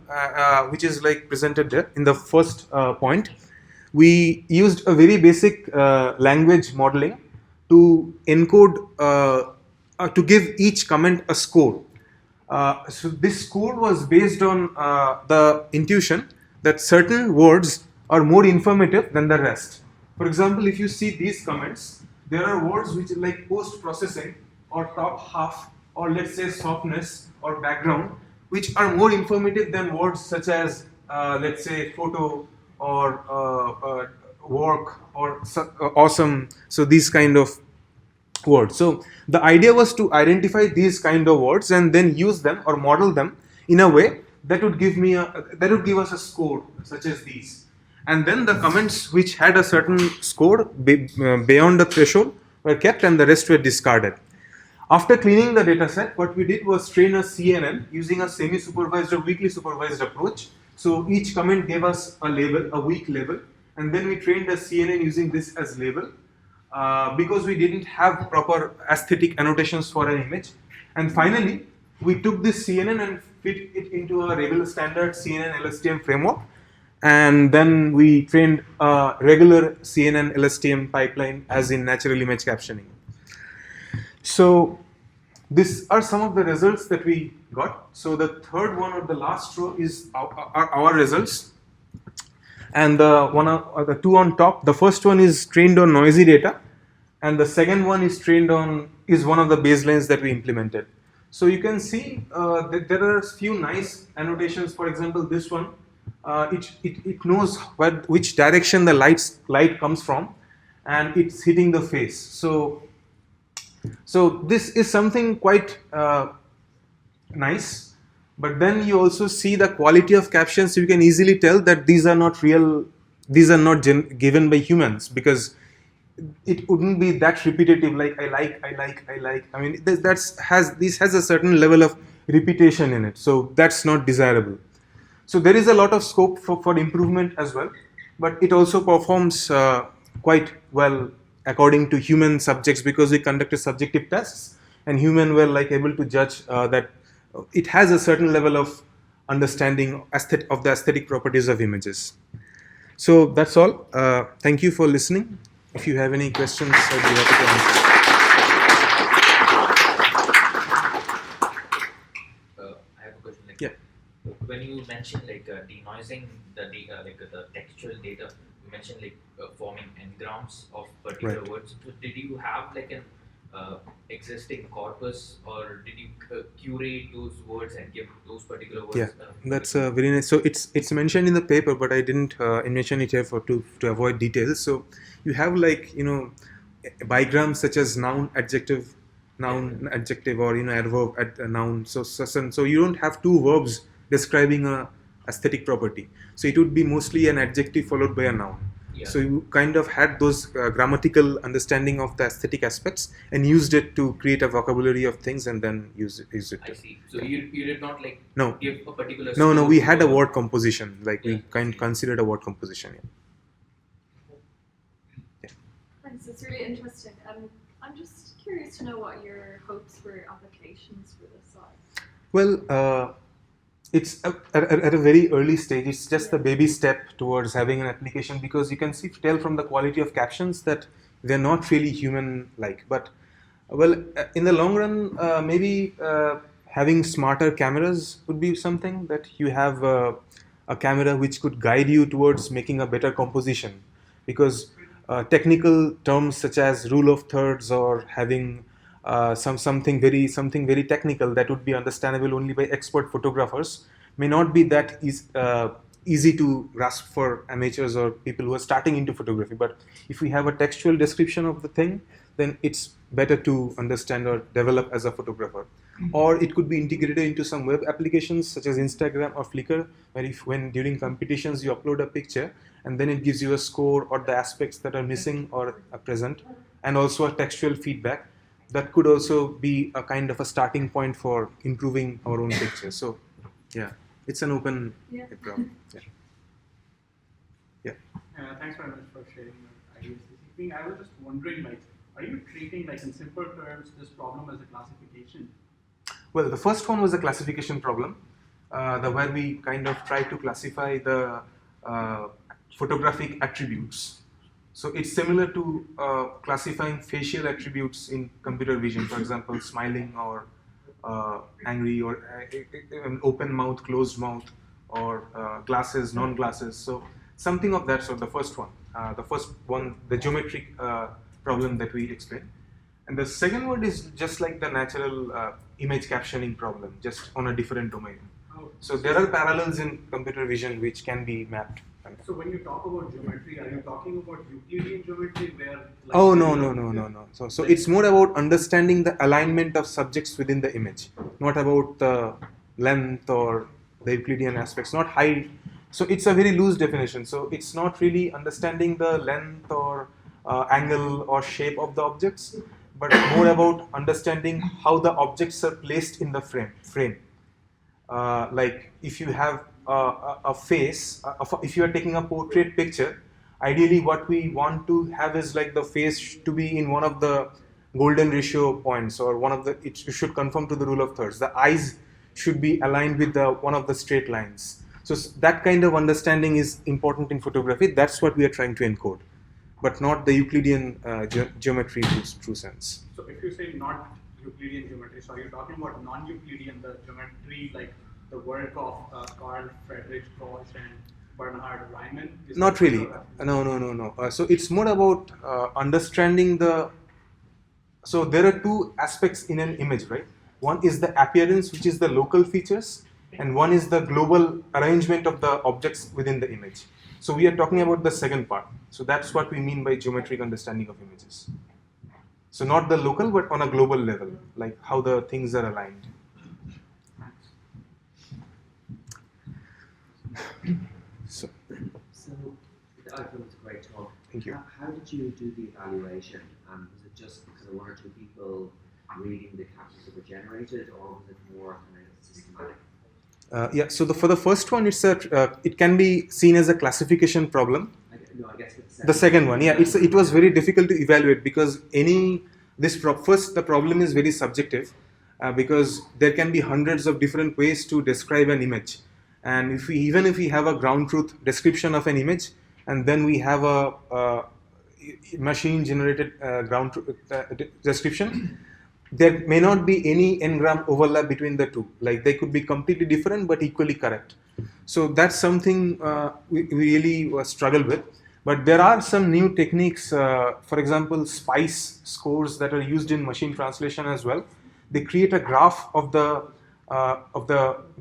which is like presented there in the first point, we used a very basic language modeling to encode, to give each comment a score. So this score was based on the intuition that certain words are more informative than the rest. For example, if you see these comments, there are words which are like post-processing or top half or let's say softness or background, which are more informative than words such as let's say photo or work or awesome. So these kind of words. So the idea was to identify these kind of words and then use them or model them in a way that would give us a score such as these. And then the comments which had a certain score beyond the threshold were kept and the rest were discarded. After cleaning the data set, what we did was train a CNN using a semi-supervised or weakly supervised approach. So each comment gave us a label, a weak label, and then we trained a CNN using this as label. Because we didn't have proper aesthetic annotations for an image. And finally, we took this CNN and fit it into a regular standard CNN LSTM framework. And then we trained a regular CNN LSTM pipeline as in natural image captioning. So these are some of the results that we got. So the third one or the last row is our results. And the two on top, the first one is trained on noisy data. And the second one is trained on, is one of the baselines that we implemented. So you can see that there are a few nice annotations. For example, this one, it knows which direction the light comes from, and it's hitting the face. So this is something quite nice. But then you also see the quality of captions. So you can easily tell that these are not real. These are not given by humans, because it wouldn't be that repetitive, like I like. I mean, this has a certain level of repetition in it, so that's not desirable. So there is a lot of scope for improvement as well, but it also performs quite well according to human subjects, because we conducted subjective tests and human were like able to judge that it has a certain level of understanding of the aesthetic properties of images. So that's all. Thank you for listening. If you have any questions, I'd be happy to answer. I have a question. Like, Yeah. When you mentioned like denoising the data, like the textual data, you mentioned like forming n-grams of particular Right. words. So did you have like an existing corpus, or did you curate those words and give those particular words? Yeah, that's very nice. So it's mentioned in the paper, but I didn't mention it here to avoid details. So you have like bigrams such as noun, adjective, or adverb, noun. So you don't have two verbs describing a aesthetic property. So it would be mostly an adjective followed by a noun. Yeah. So you kind of had those grammatical understanding of the aesthetic aspects and used it to create a vocabulary of things and then use it. I see. So you did not like No. give a particular. No, we had a word. word composition. Like Yeah. we considered a word composition. Yeah. Thanks, it's really interesting. I'm just curious to know what your hopes for applications for this are. Well, it's at a very early stage. It's just the baby step towards having an application, because you can tell from the quality of captions that they're not really human-like. But well, in the long run, maybe having smarter cameras would be something, that you have a camera which could guide you towards making a better composition, because technical terms such as rule of thirds or having something very technical that would be understandable only by expert photographers may not be that easy to grasp for amateurs or people who are starting into photography. But if we have a textual description of the thing, then it's better to understand or develop as a photographer. Or it could be integrated into some web applications such as Instagram or Flickr, where when during competitions you upload a picture and then it gives you a score or the aspects that are missing or are present, and also a textual feedback. That could also be a kind of a starting point for improving our own picture. So, yeah, it's an open problem. Yeah. Thanks very much for sharing your ideas this evening. I was just wondering, like, are you treating, like, in simple terms, this problem as a classification? Well, the first one was a classification problem, where we kind of try to classify the photographic attributes. So it's similar to classifying facial attributes in computer vision, for example, smiling or angry, or an open mouth, closed mouth, or glasses, non-glasses. So something of that sort, the first one, the geometric problem that we explained. And the second one is just like the natural image captioning problem, just on a different domain. So there are parallels in computer vision which can be mapped. So when you talk about geometry, are you talking about Euclidean geometry where? Like, Oh, no. So it's more about understanding the alignment of subjects within the image, not about the length or the Euclidean aspects, not height. So it's a very loose definition. So it's not really understanding the length or angle or shape of the objects, but more about understanding how the objects are placed in the frame. Like if you have a face, if you are taking a portrait picture, ideally what we want to have is like the face to be in one of the golden ratio points, or it should conform to the rule of thirds. The eyes should be aligned with one of the straight lines. So that kind of understanding is important in photography. That's what we are trying to encode, but not the Euclidean geometry in true sense. So if you say not Euclidean geometry, so are you talking about non-Euclidean, the geometry like the work of Carl Friedrich Gauss and Bernhard Riemann? Not really. No. So it's more about understanding so there are two aspects in an image, right? One is the appearance, which is the local features, and one is the global arrangement of the objects within the image. So we are talking about the second part. So that's what we mean by geometric understanding of images. So not the local, but on a global level, like how the things are aligned. So I thought it was a great talk. Thank you. How did you do the evaluation? Was it just because of one or two people reading the captions that were generated, or was it more kind of systematic? Yeah. So for the first one, it can be seen as a classification problem. I guess The second one, yeah, it was very difficult to evaluate because first the problem is very subjective because there can be hundreds of different ways to describe an image, and even if we have a ground truth description of an image, and then we have a machine generated ground truth description, there may not be any n-gram overlap between the two. Like they could be completely different but equally correct. So that's something we really struggle with. But there are some new techniques, for example, SPICE scores that are used in machine translation as well. They create a graph of the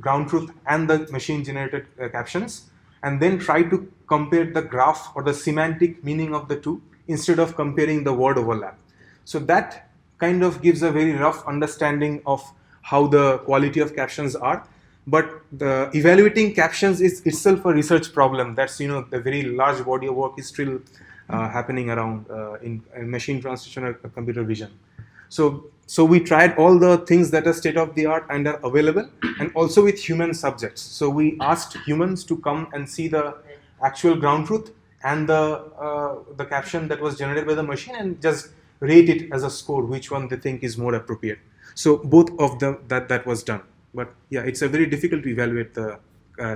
ground truth and the machine-generated captions, and then try to compare the graph or the semantic meaning of the two instead of comparing the word overlap. So that kind of gives a very rough understanding of how the quality of captions are. But the evaluating captions is itself a research problem. That's, the very large body of work is still happening around in machine translation or computer vision. So we tried all the things that are state of the art and are available, and also with human subjects. So we asked humans to come and see the actual ground truth and the caption that was generated by the machine, and just rate it as a score, which one they think is more appropriate. So both of them that was done. But yeah, it's a very difficult to evaluate the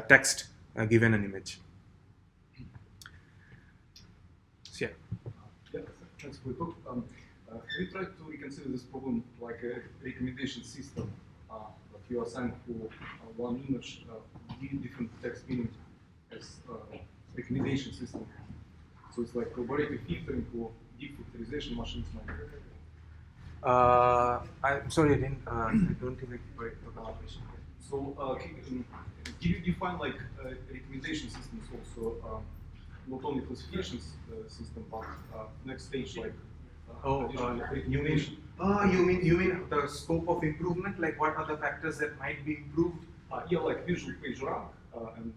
text given an image. So, yeah. Yeah, thanks for the talk. We tried to reconsider this problem like a recommendation system. That you assign for one image different text meaning as recommendation system. So it's like collaborative filtering or deep filterization machines. I'm sorry, I don't think I quite forgot. So can you define like recommendation systems also, not only classifications system, but next stage like recommendation? You mean the scope of improvement? Like what are the factors that might be improved? Yeah, like visual page rank and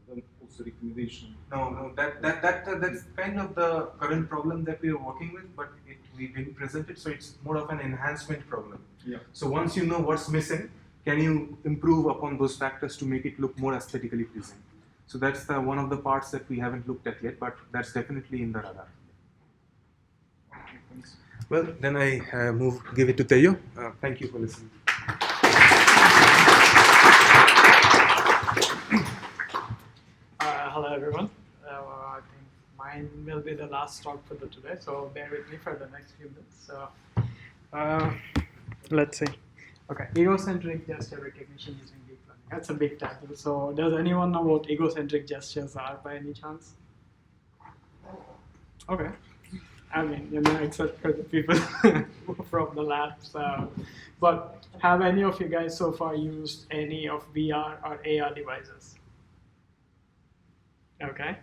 then also recommendation. No, that's kind of the current problem that we are working with, but we didn't present it, so it's more of an enhancement problem. Yeah. So once you know what's missing, can you improve upon those factors to make it look more aesthetically pleasing? So that's one of the parts that we haven't looked at yet, but that's definitely in the radar. Okay, thanks. Well, then I give it to Tejo. Thank you for listening. Hello everyone. mine will be the last talk for the today, so bear with me for the next few minutes. So, let's see. Okay, egocentric gesture recognition using deep learning. That's a big title. So, does anyone know what egocentric gestures are by any chance? Okay. I mean, except for the people from the labs. But have any of you guys so far used any of VR or AR devices? Okay.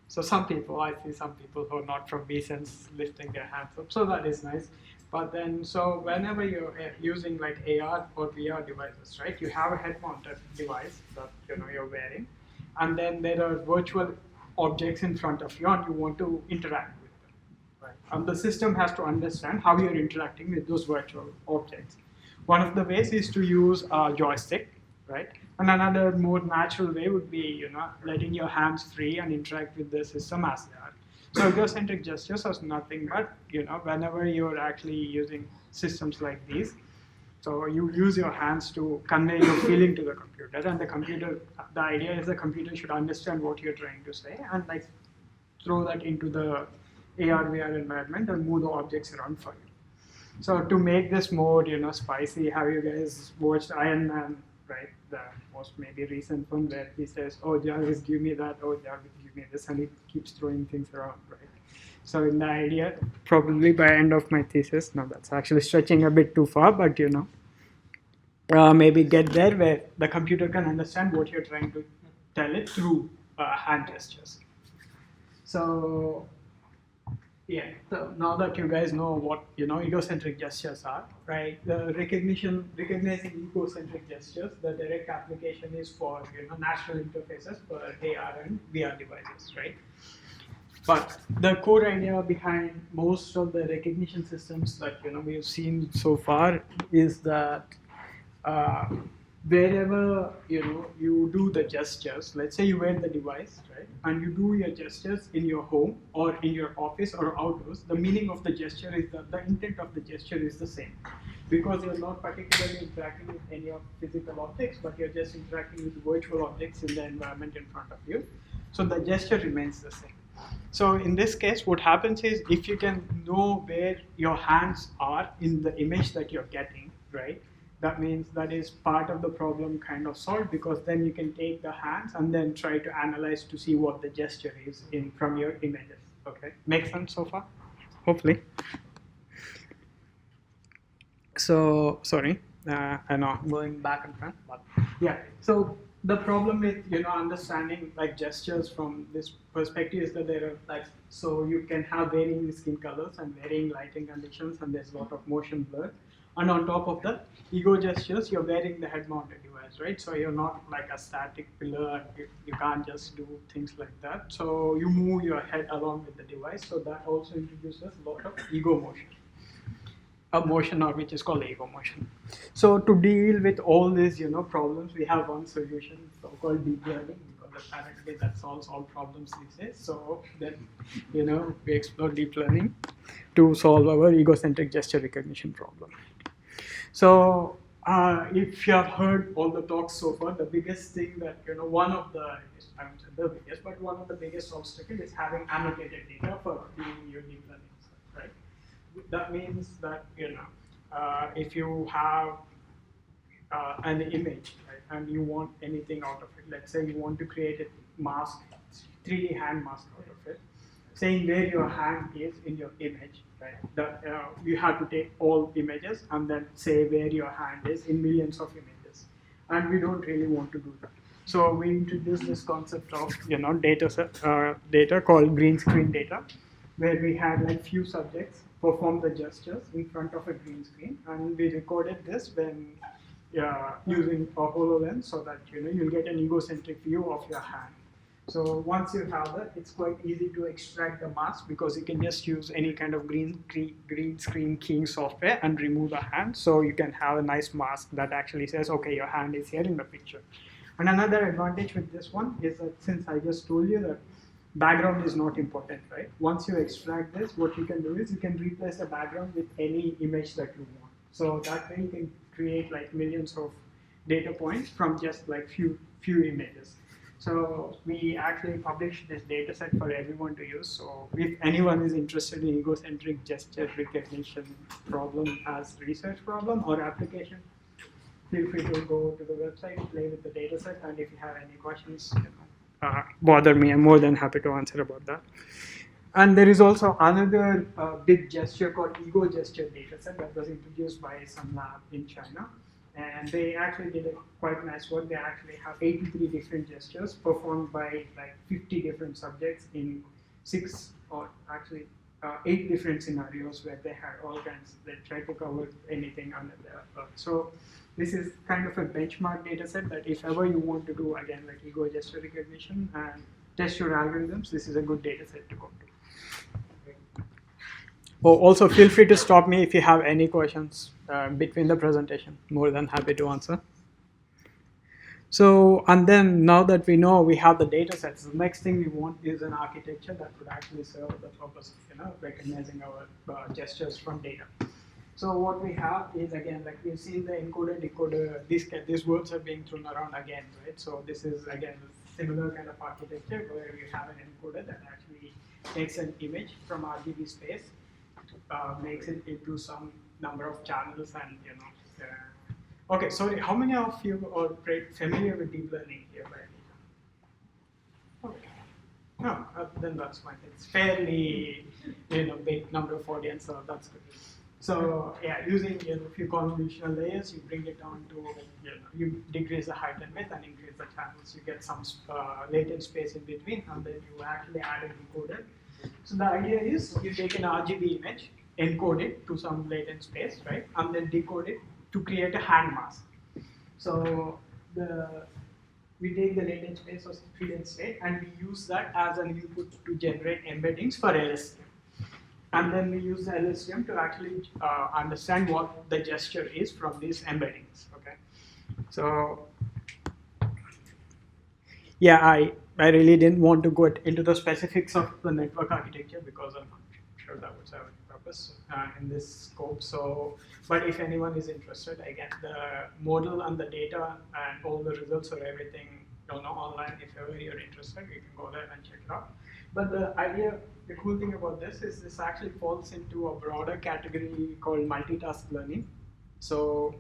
So some people, I see some people who are not from VSense lifting their hands up. So that is nice. But then, so whenever you're using like AR or VR devices, right? You have a head-mounted device that you're wearing, and then there are virtual objects in front of you, and you want to interact with them, right? And the system has to understand how you're interacting with those virtual objects. One of the ways is to use a joystick, right? And another more natural way would be, letting your hands free and interact with the system as they are. So egocentric gestures are nothing but, whenever you're actually using systems like these, so you use your hands to convey your feeling to the computer, and the idea is the computer should understand what you're trying to say and like throw that into the AR VR environment and move the objects around for you. So to make this more, spicy, have you guys watched Iron Man, right? The most maybe recent one where he says, "Oh Jarvis, give me that. Oh Jarvis, give me this," and he keeps throwing things around, right? So in the idea, probably by end of my thesis, no, that's actually stretching a bit too far, but maybe get there where the computer can understand what you're trying to tell it through hand gestures. So yeah, so now that you guys know what egocentric gestures are, right? The recognizing egocentric gestures, the direct application is for natural interfaces for AR and VR devices, right? But the core idea behind most of the recognition systems that we've seen so far is that wherever you do the gestures, let's say you wear the device, right, and you do your gestures in your home or in your office or outdoors, the meaning of the gesture is that the intent of the gesture is the same, because you're not particularly interacting with any of physical objects, but you're just interacting with virtual objects in the environment in front of you. So the gesture remains the same. So in this case, what happens is if you can know where your hands are in the image that you're getting, right, that means that is part of the problem kind of solved, because then you can take the hands and then try to analyze to see what the gesture is from your images. Okay, make sense so far? Hopefully. So sorry, I know I'm going back and front, but yeah. So the problem with understanding like gestures from this perspective is that there are so you can have varying skin colors and varying lighting conditions, and there's a lot of motion blur. And on top of that, ego gestures, you're wearing the head-mounted device, right? So you're not like a static pillar. You can't just do things like that. So you move your head along with the device. So that also introduces a lot of ego motion. A motion, or which is called ego motion. So to deal with all these, problems, we have one solution called deep learning, because apparently that solves all problems these days. So then, we explore deep learning to solve our egocentric gesture recognition problem. So if you have heard all the talks so far, the biggest thing that, one of the, I won't say the biggest, but one of the biggest obstacles is having annotated data for doing your deep learning stuff, right? That means that, if you have an image, right, and you want anything out of it, let's say you want to create a mask, 3D hand mask out of it, saying where your hand is in your image, right? That you have to take all images and then say where your hand is in millions of images, and we don't really want to do that. So we introduced this concept of data called green screen data, where we had like few subjects perform the gestures in front of a green screen, and we recorded this when using a HoloLens, so that you'll get an egocentric view of your hand. So once you have that, it's quite easy to extract the mask, because you can just use any kind of green screen keying software and remove the hand. So you can have a nice mask that actually says, okay, your hand is here in the picture. And another advantage with this one is that, since I just told you that background is not important, right? Once you extract this, what you can do is you can replace the background with any image that you want. So that way you can create like millions of data points from just like few images. So we actually published this data set for everyone to use. So if anyone is interested in egocentric gesture recognition problem as research problem or application, feel free to go to the website, play with the data set, and if you have any questions, bother me. I'm more than happy to answer about that. And there is also another big gesture called ego gesture dataset that was introduced by some lab in China. And they actually did a quite nice work. They actually have 83 different gestures performed by like 50 different subjects in 8 different scenarios where they had all kinds. They tried to cover anything under the earth. So this is kind of a benchmark data set that if ever you want to do, again, like ego gesture recognition and test your algorithms, this is a good data set to go to. Oh, also, feel free to stop me if you have any questions between the presentation. More than happy to answer. So, and then now that we know we have the data sets, the next thing we want is an architecture that would actually serve the purpose of recognizing our gestures from data. So what we have is, again, like we've seen the encoder decoder, these words are being thrown around again, right? So this is, again, a similar kind of architecture where you have an encoder that actually takes an image from RGB space, makes it into some number of channels, and okay, sorry, how many of you are familiar with deep learning here by any chance? Okay. No, then that's fine. It's fairly big number of audience, so that's good. So yeah, using a few convolutional layers, you bring it down to you decrease the height and width and increase the channels. You get some latent space in between, and then you actually add a decoder. So the idea is you take an RGB image, encode it to some latent space, right, and then decode it to create a hand mask. So we take the latent space of create state and we use that as an input to generate embeddings for LSTM. And then we use the LSTM to actually understand what the gesture is from these embeddings. Okay, so yeah, I really didn't want to go into the specifics of the network architecture because I'm not sure that would serve any purpose in this scope. So, but if anyone is interested, again, the model and the data and all the results or everything, online. If ever you're interested, you can go there and check it out. But the cool thing about this is this actually falls into a broader category called multitask learning. So,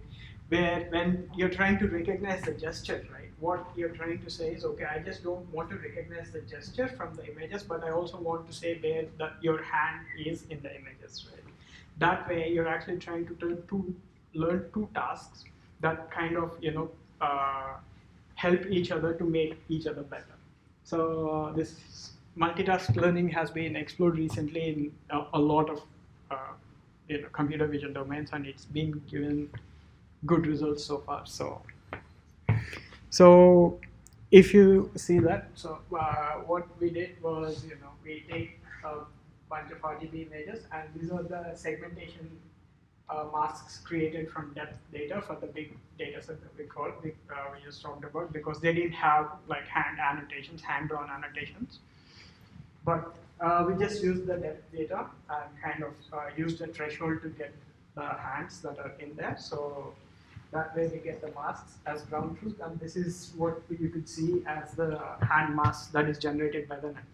when you're trying to recognize the gesture, right? What you're trying to say is, okay, I just don't want to recognize the gesture from the images, but I also want to say where your hand is in the images, right? That way, you're actually trying to learn two tasks that kind of, help each other to make each other better. So this multitask learning has been explored recently in a lot of computer vision domains, and it's been given good results so far. So if you see that, so what we did was, we take a bunch of RGB images, and these are the segmentation masks created from depth data for the big data set that we just talked about, because they didn't have like hand-drawn annotations. But we just used the depth data and kind of used a threshold to get the hands that are in there. So that way we get the masks as ground truth, and this is what you could see as the hand mask that is generated by the network.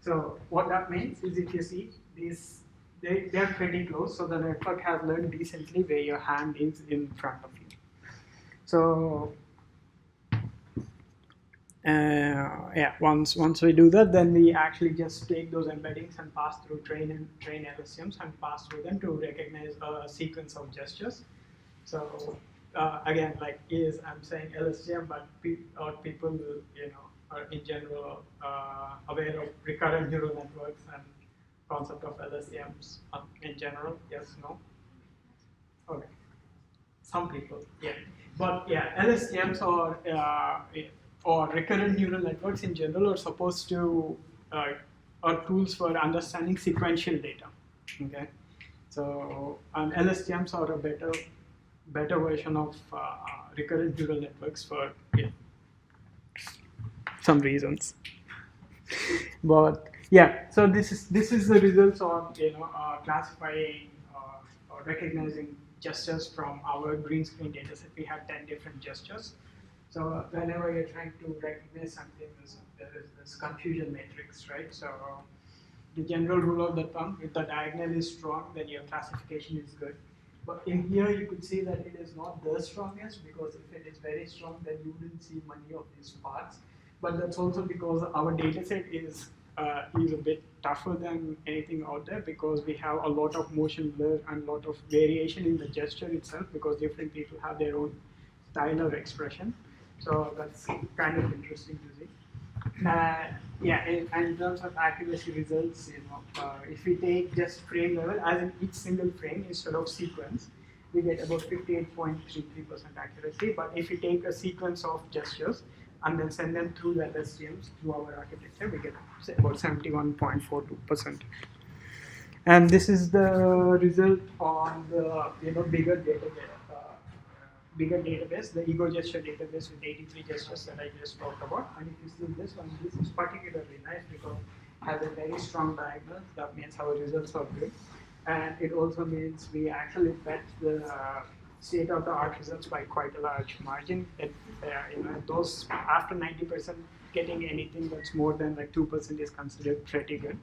So what that means is, if you see these, they're pretty close, so the network has learned decently where your hand is in front of you. So yeah, once we do that, then we actually just take those embeddings and pass through train LSTMs and pass through them to recognize a sequence of gestures. So again, like I'm saying LSTM, but people are in general aware of recurrent neural networks and concept of LSTMs in general. Yes, no? Okay. Some people, yeah. But yeah, LSTMs or recurrent neural networks in general are supposed to are tools for understanding sequential data. Okay, so LSTMs are a better version of recurrent neural networks for some reasons. But yeah, so this is the results on classifying or recognizing gestures from our green screen data set. We had 10 different gestures. So whenever you're trying to recognize something, there is this confusion matrix, right? So the general rule of the thumb, if the diagonal is strong, then your classification is good. But in here, you could see that it is not the strongest, because if it is very strong, then you wouldn't see many of these parts. But that's also because our data set is a bit tougher than anything out there, because we have a lot of motion blur and a lot of variation in the gesture itself, because different people have their own style of expression. So that's kind of interesting to see. Yeah, and in terms of accuracy results, if we take just frame level, as in each single frame instead of sequence, we get about 58.33% accuracy. But if we take a sequence of gestures and then send them through the LSTMs through our architecture, we get about 71.42%. And this is the result on the bigger database, the ego gesture database with 83 gestures that I just talked about. And if you see this one, this is particularly nice because it has a very strong diagonal. That means our results are good. And it also means we actually bet the state-of-the-art results by quite a large margin. Those after 90% getting anything that's more than like 2% is considered pretty good.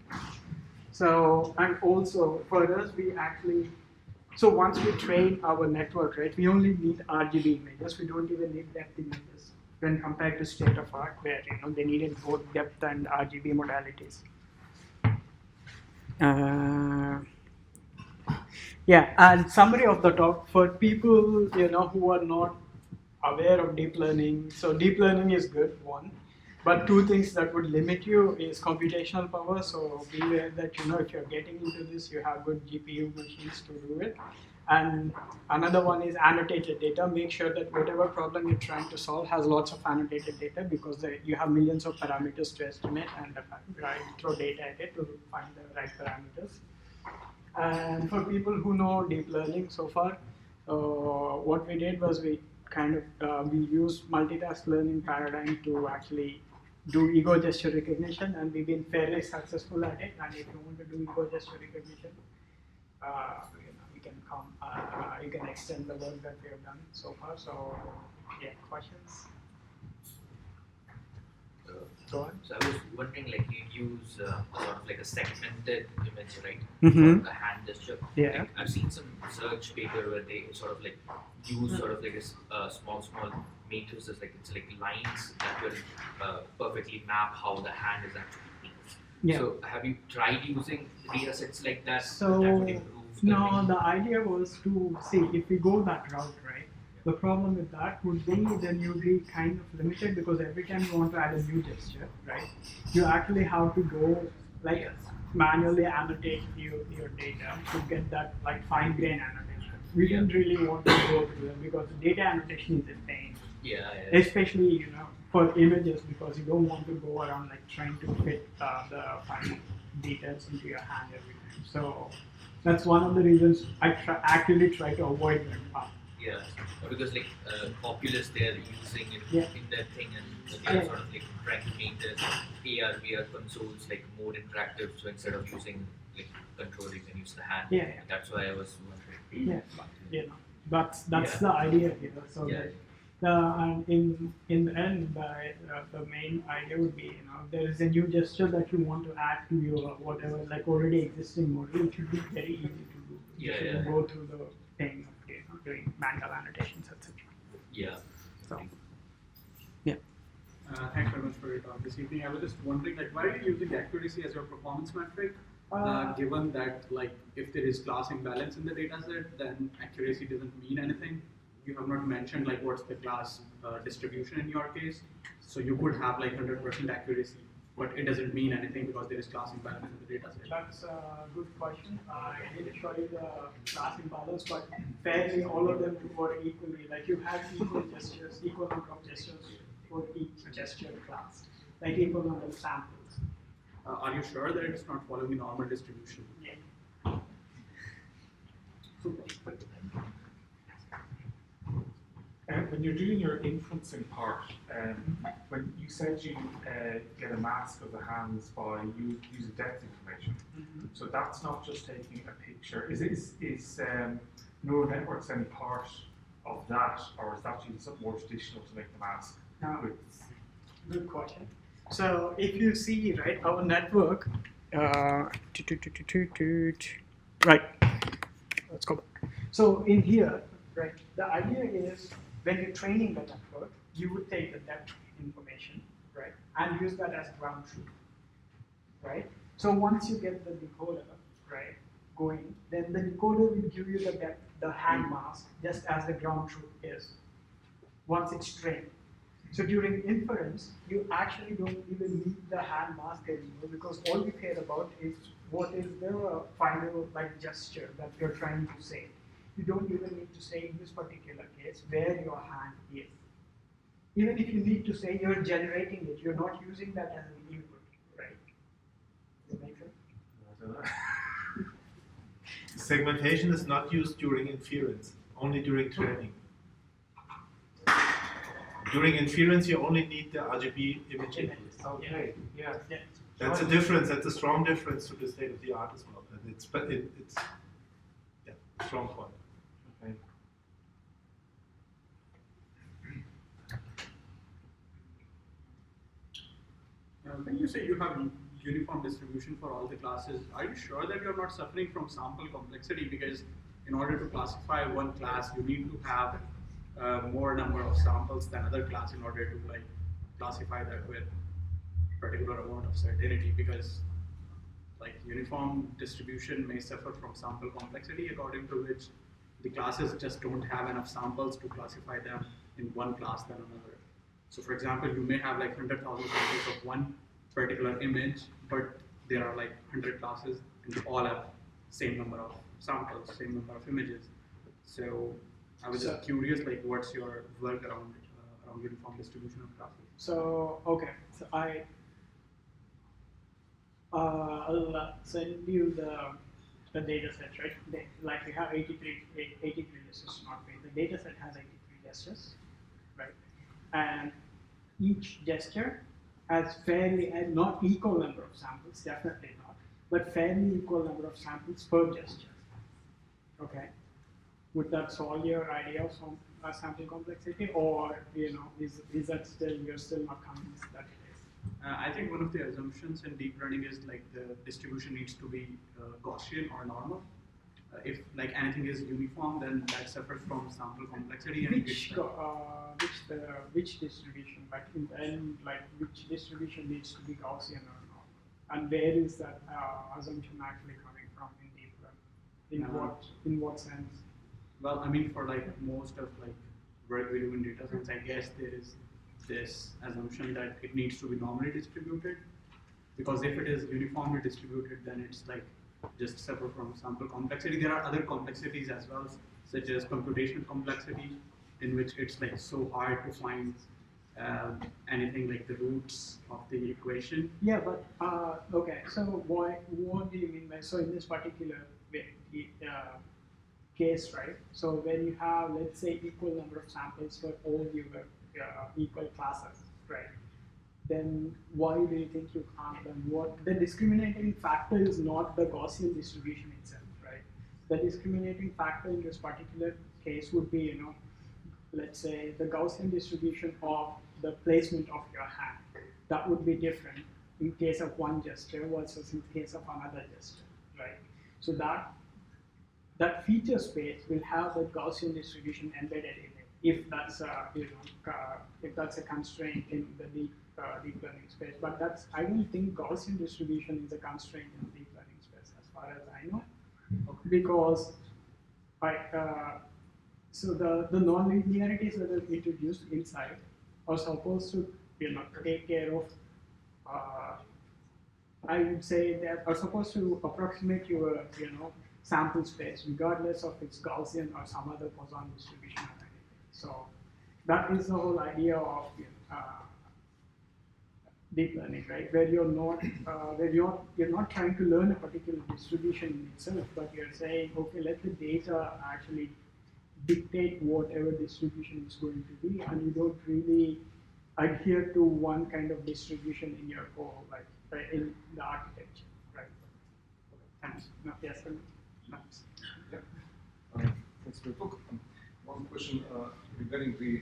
So, and also for us, we actually, so once we train our network, right, we only need RGB images. We don't even need depth images when compared to state of art, where they needed both depth and RGB modalities. Yeah, and summary of the talk for people who are not aware of deep learning. So deep learning is good, one. But two things that would limit you is computational power. So be aware that if you're getting into this, you have good GPU machines to do it. And another one is annotated data. Make sure that whatever problem you're trying to solve has lots of annotated data, because you have millions of parameters to estimate and throw data at it to find the right parameters. And for people who know deep learning so far, what we did was we we used multitask learning paradigm to actually do ego gesture recognition, and we've been fairly successful at it. And if you want to do ego gesture recognition, you can come, you can extend the work that we have done so far. So, yeah, questions? So I was wondering, like, you use sort of like a segmented image, right? Mm-hmm. For a hand gesture. Yeah. Like, I've seen some research paper where they sort of like use sort of like a small matrices, like it's like lines that will perfectly map how the hand is actually being. Yeah. So have you tried using data sets like that? So that would improve no, the idea was to see if we go that route, right? The problem with that would be then you'd be kind of limited, because every time you want to add a new gesture, right, you actually have to go like manually annotate your data to get that like fine grain annotation. We didn't really want to go through them because data annotation is a pain. Yeah. Especially for images, because you don't want to go around like trying to fit the fine details into your hand every time. So that's one of the reasons I actually try to avoid that. Yeah, because like Oculus, they're using it in their thing, and they're sort of like trying to make their AR, VR consoles like more interactive. So instead of using like control, you can use the hand. Yeah. That's why I was wondering. Yeah, that's the idea here. So and in the end, the main idea would be there is a new gesture that you want to add to your whatever like already existing model. It should be very easy to do. You should go through the thing of doing manual annotations, etc. Yeah. So, thanks very much for your talk this evening. I was just wondering, like, why are you using accuracy as your performance metric? Given that, like, if there is class imbalance in the data set, then accuracy doesn't mean anything. You have not mentioned like what's the class distribution in your case. So you could have like 100% accuracy, but it doesn't mean anything because there is class imbalance in the data set. That's a good question. I didn't show you the class imbalance, but fairly all of them were equally, like you have equal gestures, equal number of gestures for each gesture class, like equal number of samples. Are you sure that it's not following the normal distribution? Yeah. When you're doing your inferencing part, when you said you get a mask of the hands by using depth information, so that's not just taking a picture. Is neural networks any part of that, or is that using something more traditional to make the mask? Now, With, good question. So if you see, right, our network, right, let's go back. So in here, right, the idea is when you're training the network, you would take the depth information, right, and use that as ground truth, right? So once you get the decoder, right, going, then the decoder will give you the depth, the hand mask, just as the ground truth is, once it's trained. So during inference, you actually don't even need the hand mask anymore because all you care about is what is the final like gesture that you're trying to say. You don't even need to say in this particular case where your hand is. Even if you need to say you're generating it, you're not using that as an input, right? Does that make sense? Segmentation is not used during inference, only during training. During inference, you only need the RGB imaging. okay, yeah. Yeah. That's a difference. That's a strong difference to the state of the art as well. And it's yeah, a strong point. Okay. When you say you have uniform distribution for all the classes, are you sure that you're not suffering from sample complexity? Because in order to classify one class, you need to have more number of samples than other class in order to like classify that with particular amount of certainty. Because like uniform distribution may suffer from sample complexity, according to which the classes just don't have enough samples to classify them in one class than another. So for example, you may have like 100,000 samples of one particular image, but there are like 100 classes and they all have same number of samples, same number of images. So I was just curious, like what's your work around uniform distribution of classes? So okay, so I'll send you the data set, right? Like we have 83 gestures, not me. The data set has 83 gestures, right? And each gesture has fairly, and not equal number of samples, definitely not, but fairly equal number of samples per gesture. Okay, would that solve your idea of some sample complexity, or is that still you're still not convinced that it is? I think one of the assumptions in deep learning is like the distribution needs to be Gaussian or normal. If like anything is uniform, then that suffers from sample complexity. And which distribution, like in the end, like which distribution needs to be Gaussian or normal, and where is that assumption actually coming from in deep learning? In what sense? Well, I mean, for like most of like work we do in data science, I guess there is this assumption that it needs to be normally distributed, because if it is uniformly distributed, then it's like just suffer from sample complexity. There are other complexities as well, such as computational complexity, in which it's like so hard to find anything like the roots of the equation. Yeah, but okay. So what do you mean by, so in this particular case, right? So when you have, let's say, equal number of samples for all your equal classes, right? Then why do you think you can't? And what the discriminating factor is not the Gaussian distribution itself, right? The discriminating factor in this particular case would be, let's say the Gaussian distribution of the placement of your hand. That would be different in case of one gesture versus in case of another gesture, right? So that feature space will have the Gaussian distribution embedded in it, if that's if that's a constraint in the deep learning space. But I don't think Gaussian distribution is a constraint in the deep learning space, as far as I know, because so the non-linearities that are introduced inside are supposed to take care of. I would say that are supposed to approximate your sample space, regardless of its Gaussian or some other Poisson distribution or anything. So that is the whole idea of deep learning, right? Where you're not trying to learn a particular distribution in itself, but you're saying, okay, let the data actually dictate whatever distribution is going to be, and you don't really adhere to one kind of distribution in your whole, like in the architecture, right? Thanks. No, yes, thanks. Thanks for the talk. one question regarding the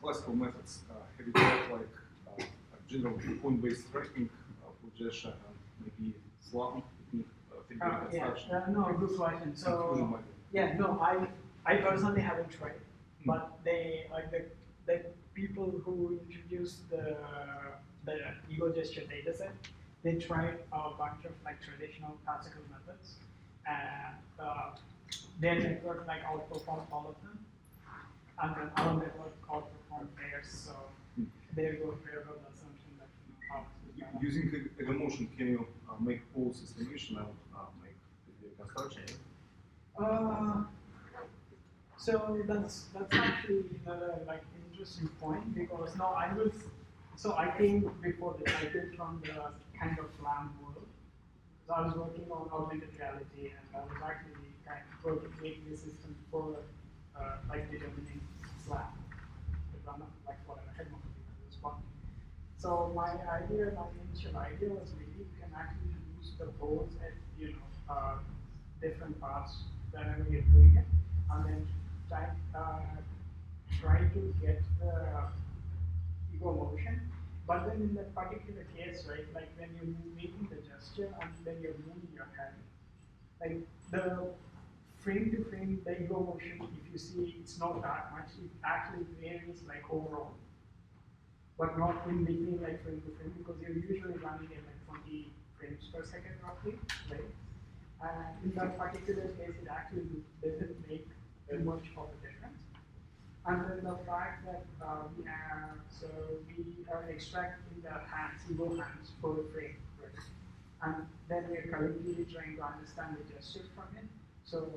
classical methods. Have you tried like a general point-based tracking for gesture and maybe SLAM technique, figure reconstruction? No, good question. So, I personally haven't tried, but they like the people who introduced the ego gesture dataset, they tried a bunch of like traditional classical methods, and their network like outperformed all of them, and then our network outperformed theirs. So there goes the assumption that Using ego motion, can you make pulse estimation and make the reconstruction? So that's actually another like interesting point, because I came before this, I came from the kind of SLAM world. So I was working on augmented reality, and I was actually kind of working making a system for like determining SLAM, the run of like whatever head monkey was one. So my initial idea was maybe you can actually use the poles at different parts whenever you're doing it, and then try to get the ego motion. But then in that particular case, right, like when you're making the gesture and then you're moving your hand, like the frame to frame, the ego motion, if you see, it's not that much. It actually varies like overall, but not in between like frame to frame, because you're usually running at like 20 frames per second roughly, right? And in that particular case, it actually doesn't make too much of a difference. And then the fact that we are extracting the hands, ego hands for the frame, right? And then we are currently trying to understand the gesture from it. So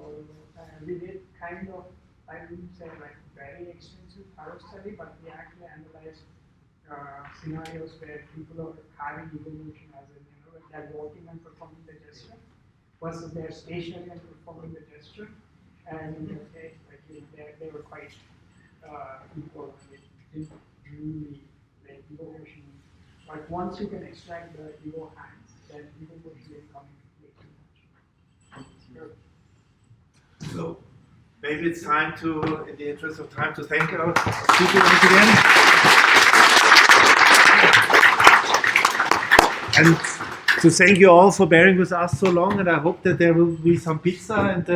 we did kind of, I wouldn't say like very extensive thorough study, but we actually analyzed scenarios where people are having ego motion, as in, they're walking and performing the gesture, versus they're stationary and performing the gesture. And in that case, like they were quite equal, and it didn't really make ego motion. Like once you can extract the ego hands, then ego motion will come way too much. So maybe it's time to, in the interest of time, to thank our speaker once again. And to thank you all for bearing with us so long, and I hope that there will be some pizza and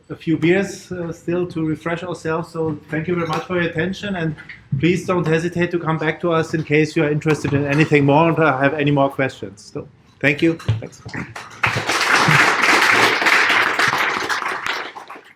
a few beers still to refresh ourselves. So thank you very much for your attention, and please don't hesitate to come back to us in case you are interested in anything more or have any more questions. So thank you. Thanks.